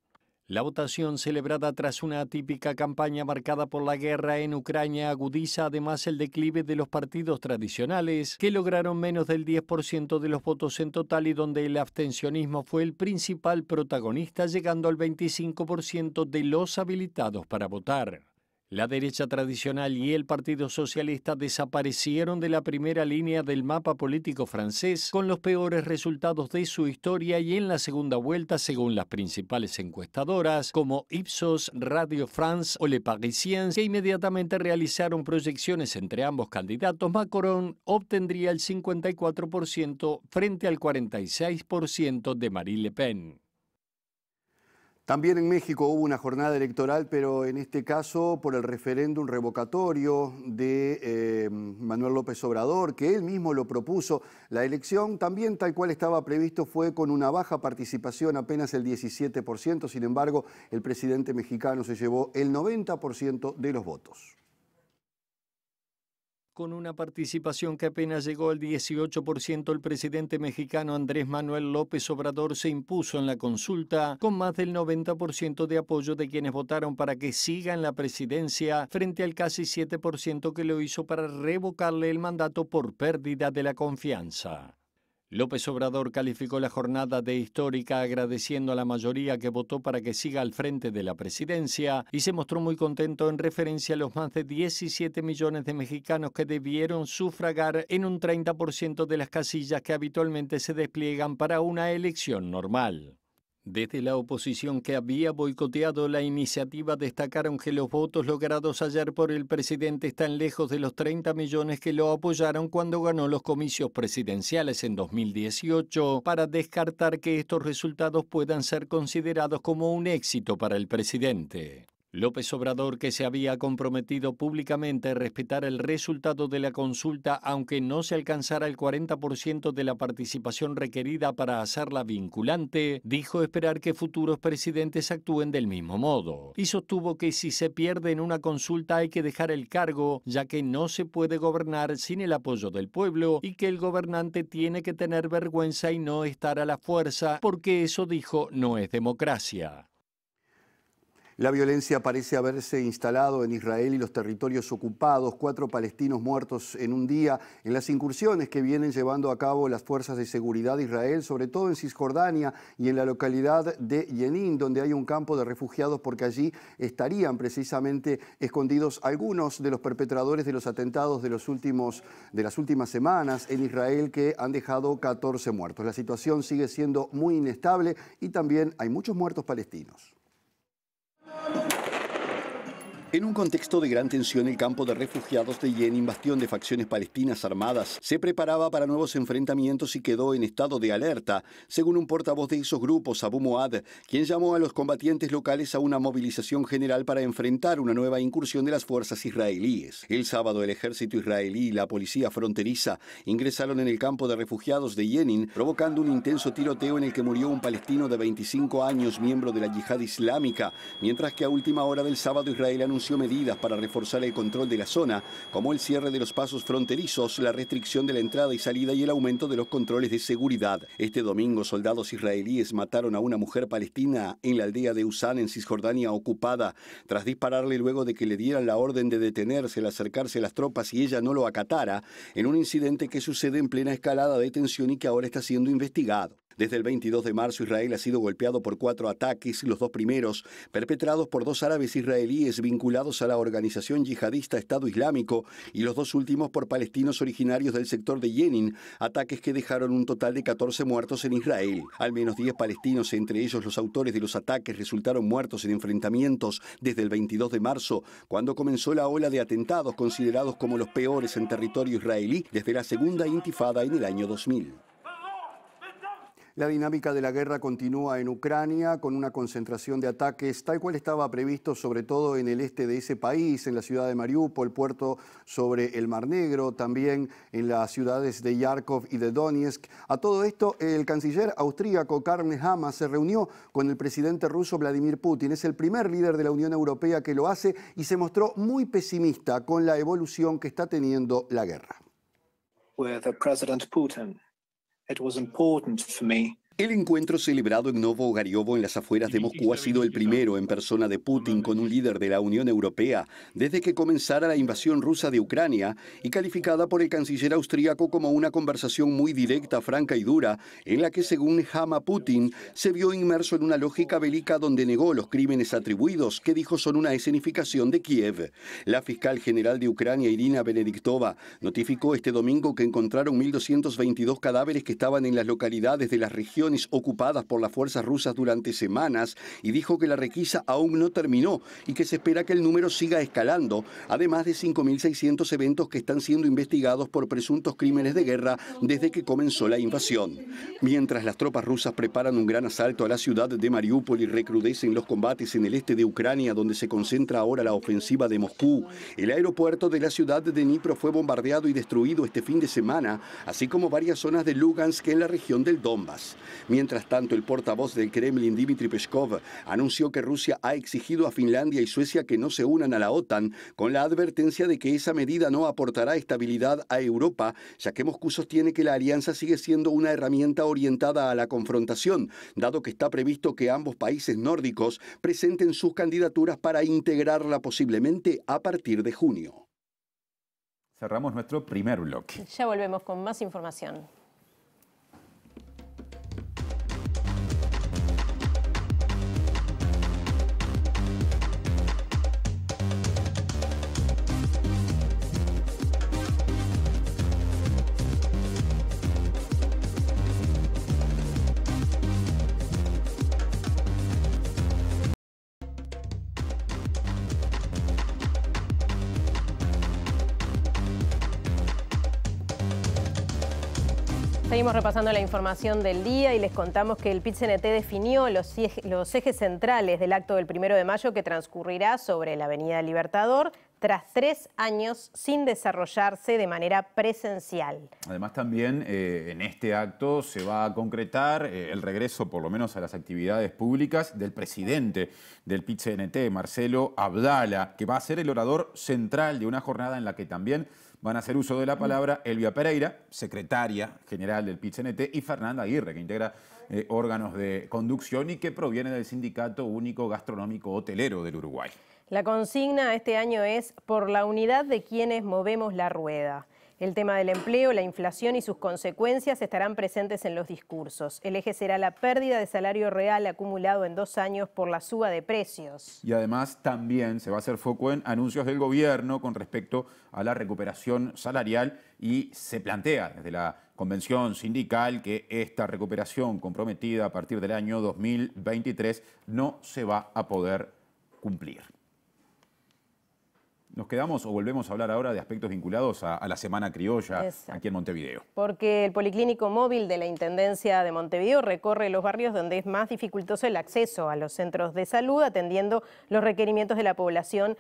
La votación, celebrada tras una atípica campaña marcada por la guerra en Ucrania, agudiza además el declive de los partidos tradicionales, que lograron menos del 10% de los votos en total y donde el abstencionismo fue el principal protagonista, llegando al 25% de los habilitados para votar. La derecha tradicional y el Partido Socialista desaparecieron de la primera línea del mapa político francés con los peores resultados de su historia y en la segunda vuelta, según las principales encuestadoras como Ipsos, Radio France o Le Parisien, que inmediatamente realizaron proyecciones entre ambos candidatos, Macron obtendría el 54% frente al 46% de Marine Le Pen. También en México hubo una jornada electoral, pero en este caso por el referéndum revocatorio de Manuel López Obrador, que él mismo lo propuso. La elección también, tal cual estaba previsto, fue con una baja participación, apenas el 17%. Sin embargo, el presidente mexicano se llevó el 90% de los votos. Con una participación que apenas llegó al 18%, el presidente mexicano Andrés Manuel López Obrador se impuso en la consulta con más del 90% de apoyo de quienes votaron para que siga en la presidencia, frente al casi 7% que lo hizo para revocarle el mandato por pérdida de la confianza. López Obrador calificó la jornada de histórica, agradeciendo a la mayoría que votó para que siga al frente de la presidencia, y se mostró muy contento en referencia a los más de 17 millones de mexicanos que debieron sufragar en un 30% de las casillas que habitualmente se despliegan para una elección normal. Desde la oposición, que había boicoteado la iniciativa, destacaron que los votos logrados ayer por el presidente están lejos de los 30 millones que lo apoyaron cuando ganó los comicios presidenciales en 2018, para descartar que estos resultados puedan ser considerados como un éxito para el presidente. López Obrador, que se había comprometido públicamente a respetar el resultado de la consulta, aunque no se alcanzara el 40% de la participación requerida para hacerla vinculante, dijo esperar que futuros presidentes actúen del mismo modo. Y sostuvo que si se pierde en una consulta hay que dejar el cargo, ya que no se puede gobernar sin el apoyo del pueblo y que el gobernante tiene que tener vergüenza y no estar a la fuerza, porque eso, dijo, no es democracia. La violencia parece haberse instalado en Israel y los territorios ocupados. 4 palestinos muertos en un día en las incursiones que vienen llevando a cabo las fuerzas de seguridad de Israel, sobre todo en Cisjordania y en la localidad de Jenin, donde hay un campo de refugiados, porque allí estarían precisamente escondidos algunos de los perpetradores de los atentados de las últimas semanas en Israel, que han dejado 14 muertos. La situación sigue siendo muy inestable y también hay muchos muertos palestinos. En un contexto de gran tensión, el campo de refugiados de Jenin, bastión de facciones palestinas armadas, se preparaba para nuevos enfrentamientos y quedó en estado de alerta, según un portavoz de esos grupos, Abu Moad, quien llamó a los combatientes locales a una movilización general para enfrentar una nueva incursión de las fuerzas israelíes. El sábado, el ejército israelí y la policía fronteriza ingresaron en el campo de refugiados de Jenin, provocando un intenso tiroteo en el que murió un palestino de 25 años, miembro de la yihad islámica, mientras que a última hora del sábado Israel anunció medidas para reforzar el control de la zona, como el cierre de los pasos fronterizos, la restricción de la entrada y salida y el aumento de los controles de seguridad. Este domingo, soldados israelíes mataron a una mujer palestina en la aldea de Usán, en Cisjordania ocupada, tras dispararle luego de que le dieran la orden de detenerse al acercarse a las tropas y ella no lo acatara, en un incidente que sucede en plena escalada de tensión y que ahora está siendo investigado. Desde el 22 de marzo, Israel ha sido golpeado por 4 ataques, los 2 primeros perpetrados por 2 árabes israelíes vinculados a la organización yihadista Estado Islámico y los 2 últimos por palestinos originarios del sector de Jenin, ataques que dejaron un total de 14 muertos en Israel. Al menos 10 palestinos, entre ellos los autores de los ataques, resultaron muertos en enfrentamientos desde el 22 de marzo, cuando comenzó la ola de atentados considerados como los peores en territorio israelí desde la segunda intifada en el año 2000. La dinámica de la guerra continúa en Ucrania con una concentración de ataques tal cual estaba previsto, sobre todo en el este de ese país, en la ciudad de Mariupol, puerto sobre el Mar Negro, también en las ciudades de Kharkov y de Donetsk. A todo esto, el canciller austríaco Karl Nehammer se reunió con el presidente ruso Vladimir Putin. Es el primer líder de la Unión Europea que lo hace y se mostró muy pesimista con la evolución que está teniendo la guerra. With President Putin, it was important for me. El encuentro celebrado en Novo-Ogariovo, en las afueras de Moscú, ha sido el primero en persona de Putin con un líder de la Unión Europea desde que comenzara la invasión rusa de Ucrania, y calificada por el canciller austríaco como una conversación muy directa, franca y dura, en la que, según Nehammer, Putin se vio inmerso en una lógica bélica donde negó los crímenes atribuidos, que dijo son una escenificación de Kiev. La fiscal general de Ucrania, Irina Benediktova, notificó este domingo que encontraron 1.222 cadáveres que estaban en las localidades de las regiones ocupadas por las fuerzas rusas durante semanas, y dijo que la requisa aún no terminó y que se espera que el número siga escalando, además de 5.600 eventos que están siendo investigados por presuntos crímenes de guerra desde que comenzó la invasión. Mientras las tropas rusas preparan un gran asalto a la ciudad de Mariupol y recrudecen los combates en el este de Ucrania, donde se concentra ahora la ofensiva de Moscú, el aeropuerto de la ciudad de Dnipro fue bombardeado y destruido este fin de semana, así como varias zonas de Lugansk en la región del Donbass. Mientras tanto, el portavoz del Kremlin, Dmitry Peskov, anunció que Rusia ha exigido a Finlandia y Suecia que no se unan a la OTAN, con la advertencia de que esa medida no aportará estabilidad a Europa, ya que Moscú sostiene que la alianza sigue siendo una herramienta orientada a la confrontación, dado que está previsto que ambos países nórdicos presenten sus candidaturas para integrarla posiblemente a partir de junio. Cerramos nuestro primer bloque. Ya volvemos con más información. Seguimos repasando la información del día y les contamos que el PIT-CNT definió los ejes centrales del acto del 1 de mayo que transcurrirá sobre la Avenida Libertador tras 3 años sin desarrollarse de manera presencial. Además, también en este acto se va a concretar el regreso, por lo menos a las actividades públicas, del presidente del PIT-CNT, Marcelo Abdala, que va a ser el orador central de una jornada en la que también van a hacer uso de la palabra Elvia Pereira, secretaria general del PIT-CNT, y Fernanda Aguirre, que integra órganos de conducción y que proviene del Sindicato Único Gastronómico Hotelero del Uruguay. La consigna este año es por la unidad de quienes movemos la rueda. El tema del empleo, la inflación y sus consecuencias estarán presentes en los discursos. El eje será la pérdida de salario real acumulado en 2 años por la suba de precios. Y además también se va a hacer foco en anuncios del gobierno con respecto a la recuperación salarial, y se plantea desde la convención sindical que esta recuperación comprometida a partir del año 2023 no se va a poder cumplir. ¿Nos quedamos o volvemos a hablar ahora de aspectos vinculados a la Semana Criolla? Exacto. Aquí en Montevideo? Porque el Policlínico Móvil de la Intendencia de Montevideo recorre los barrios donde es más dificultoso el acceso a los centros de salud, atendiendo los requerimientos de la población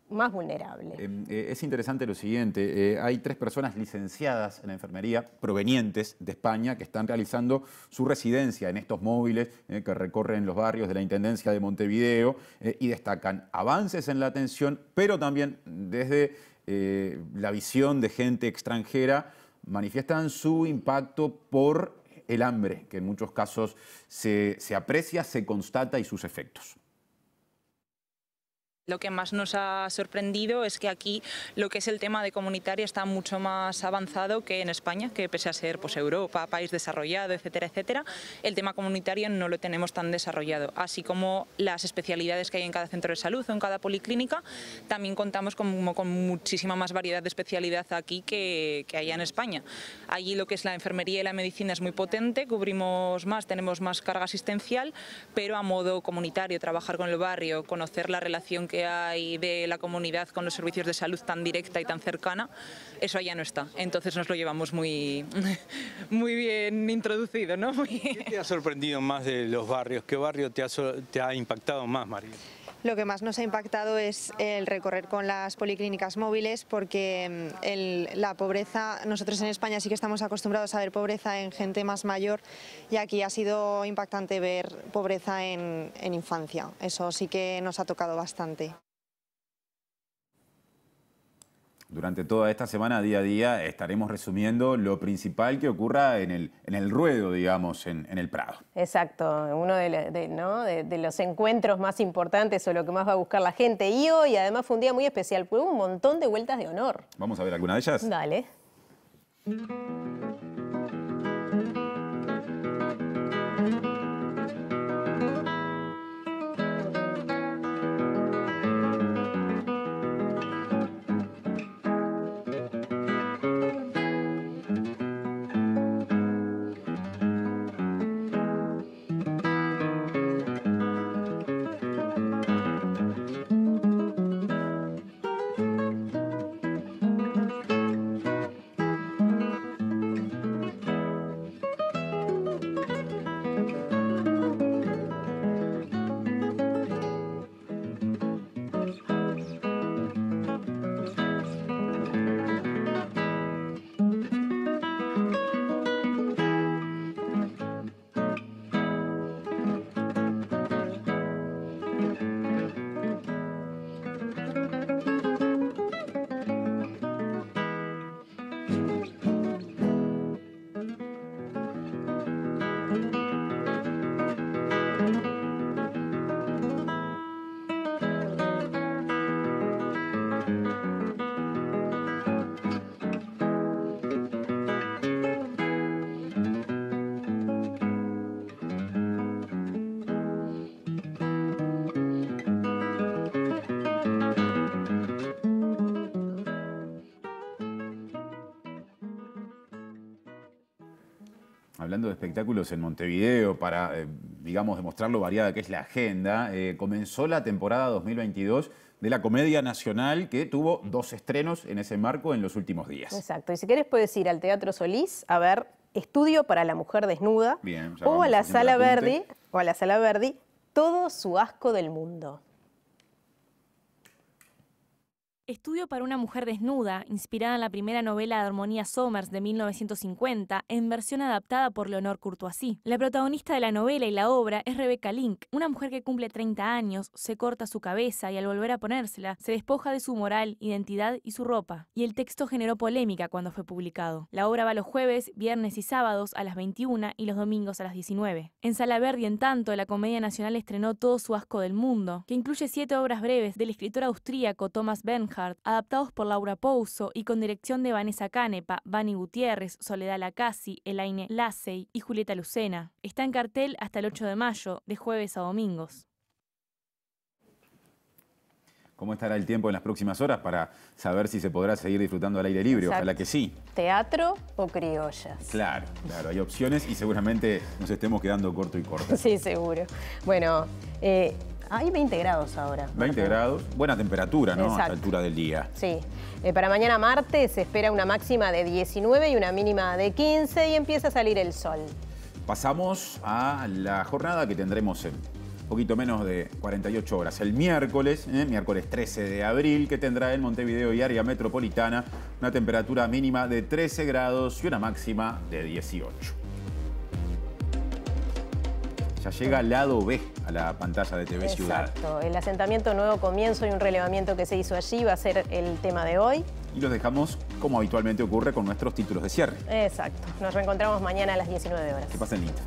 más vulnerable. Es interesante lo siguiente, hay 3 personas licenciadas en la enfermería provenientes de España que están realizando su residencia en estos móviles que recorren los barrios de la Intendencia de Montevideo y destacan avances en la atención, pero también desde la visión de gente extranjera manifiestan su impacto por el hambre, que en muchos casos se aprecia, se constata, y sus efectos. Lo que más nos ha sorprendido es que aquí lo que es el tema de comunitario está mucho más avanzado que en España, que pese a ser pues, Europa, país desarrollado, etcétera, etcétera, el tema comunitario no lo tenemos tan desarrollado. Así como las especialidades que hay en cada centro de salud o en cada policlínica, también contamos con muchísima más variedad de especialidad aquí que allá en España. Allí lo que es la enfermería y la medicina es muy potente, cubrimos más, tenemos más carga asistencial, pero a modo comunitario, trabajar con el barrio, conocer la relación que hay de la comunidad con los servicios de salud tan directa y tan cercana, eso allá no está. Entonces nos lo llevamos muy bien introducido, ¿no? ¿Qué te ha sorprendido más de los barrios? ¿Qué barrio te ha impactado más, María? Lo que más nos ha impactado es el recorrer con las policlínicas móviles, porque la pobreza, nosotros en España sí que estamos acostumbrados a ver pobreza en gente más mayor, y aquí ha sido impactante ver pobreza en infancia. Eso sí que nos ha tocado bastante. Durante toda esta semana, día a día, estaremos resumiendo lo principal que ocurra en el ruedo, digamos, en el Prado. Exacto, uno de los encuentros más importantes o lo que más va a buscar la gente. Y hoy, además, fue un día muy especial, porque hubo un montón de vueltas de honor. ¿Vamos a ver alguna de ellas? Dale. Hablando de espectáculos en Montevideo, para, digamos, demostrar lo variada que es la agenda, comenzó la temporada 2022 de la Comedia Nacional, que tuvo 2 estrenos en ese marco en los últimos días. Exacto, y si querés puedes ir al Teatro Solís a ver Estudio para la Mujer Desnuda. Bien, o a la Sala Verdi, Todo su asco del mundo. Estudio para una mujer desnuda, inspirada en la primera novela de Harmonia Somers de 1950, en versión adaptada por Leonor Courtoisí. La protagonista de la novela y la obra es Rebecca Link, una mujer que cumple 30 años, se corta su cabeza y al volver a ponérsela, se despoja de su moral, identidad y su ropa. Y el texto generó polémica cuando fue publicado. La obra va los jueves, viernes y sábados a las 21 y los domingos a las 19. En Sala Verdi, en tanto, la Comedia Nacional estrenó Todo su asco del mundo, que incluye 7 obras breves del escritor austríaco Thomas Bernhard, adaptados por Laura Pouso y con dirección de Vanessa Canepa, Vani Gutiérrez, Soledad Lacasi, Elaine Lassey y Julieta Lucena. Está en cartel hasta el 8 de mayo, de jueves a domingos. ¿Cómo estará el tiempo en las próximas horas para saber si se podrá seguir disfrutando al aire libre? Exacto. Ojalá que sí. ¿Teatro o criollas? Claro, hay opciones y seguramente nos estemos quedando corto y corta. Sí, seguro. Bueno, hay 20 grados ahora. 20 grados, buena temperatura, ¿no? Exacto. A esta altura del día. Sí. Para mañana martes se espera una máxima de 19 y una mínima de 15 y empieza a salir el sol. Pasamos a la jornada que tendremos en poquito menos de 48 horas. El miércoles 13 de abril, que tendrá en Montevideo y área metropolitana una temperatura mínima de 13 grados y una máxima de 18. Ya llega lado B a la pantalla de TV Ciudad. Exacto. El asentamiento Nuevo Comienzo y un relevamiento que se hizo allí va a ser el tema de hoy. Y los dejamos, como habitualmente ocurre, con nuestros títulos de cierre. Exacto. Nos reencontramos mañana a las 19 horas. Que pasen lindo.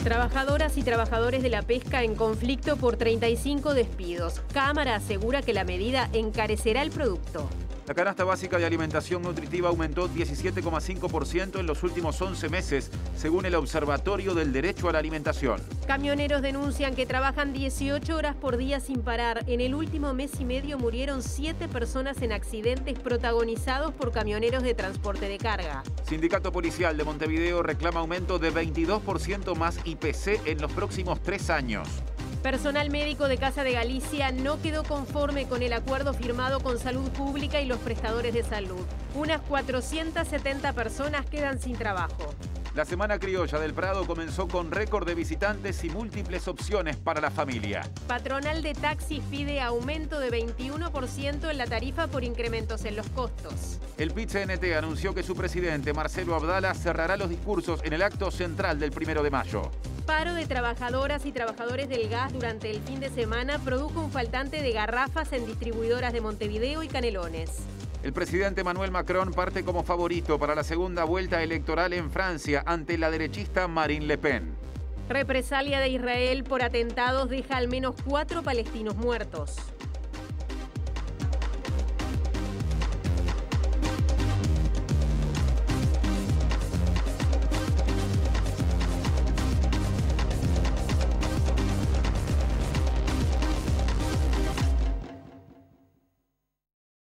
Trabajadoras y trabajadores de la pesca en conflicto por 35 despidos. Cámara asegura que la medida encarecerá el producto. La canasta básica de alimentación nutritiva aumentó 17,5% en los últimos 11 meses, según el Observatorio del Derecho a la Alimentación. Camioneros denuncian que trabajan 18 horas por día sin parar. En el último mes y medio murieron 7 personas en accidentes protagonizados por camioneros de transporte de carga. Sindicato Policial de Montevideo reclama aumento de 22% más IPC en los próximos 3 años. Personal médico de Casa de Galicia no quedó conforme con el acuerdo firmado con Salud Pública y los prestadores de salud. Unas 470 personas quedan sin trabajo. La Semana Criolla del Prado comenzó con récord de visitantes y múltiples opciones para la familia. Patronal de taxis pide aumento de 21% en la tarifa por incrementos en los costos. El PIT-CNT anunció que su presidente, Marcelo Abdala, cerrará los discursos en el acto central del 1 de mayo. Paro de trabajadoras y trabajadores del gas durante el fin de semana produjo un faltante de garrafas en distribuidoras de Montevideo y Canelones. El presidente Emmanuel Macron parte como favorito para la segunda vuelta electoral en Francia ante la derechista Marine Le Pen. Represalia de Israel por atentados deja al menos 4 palestinos muertos.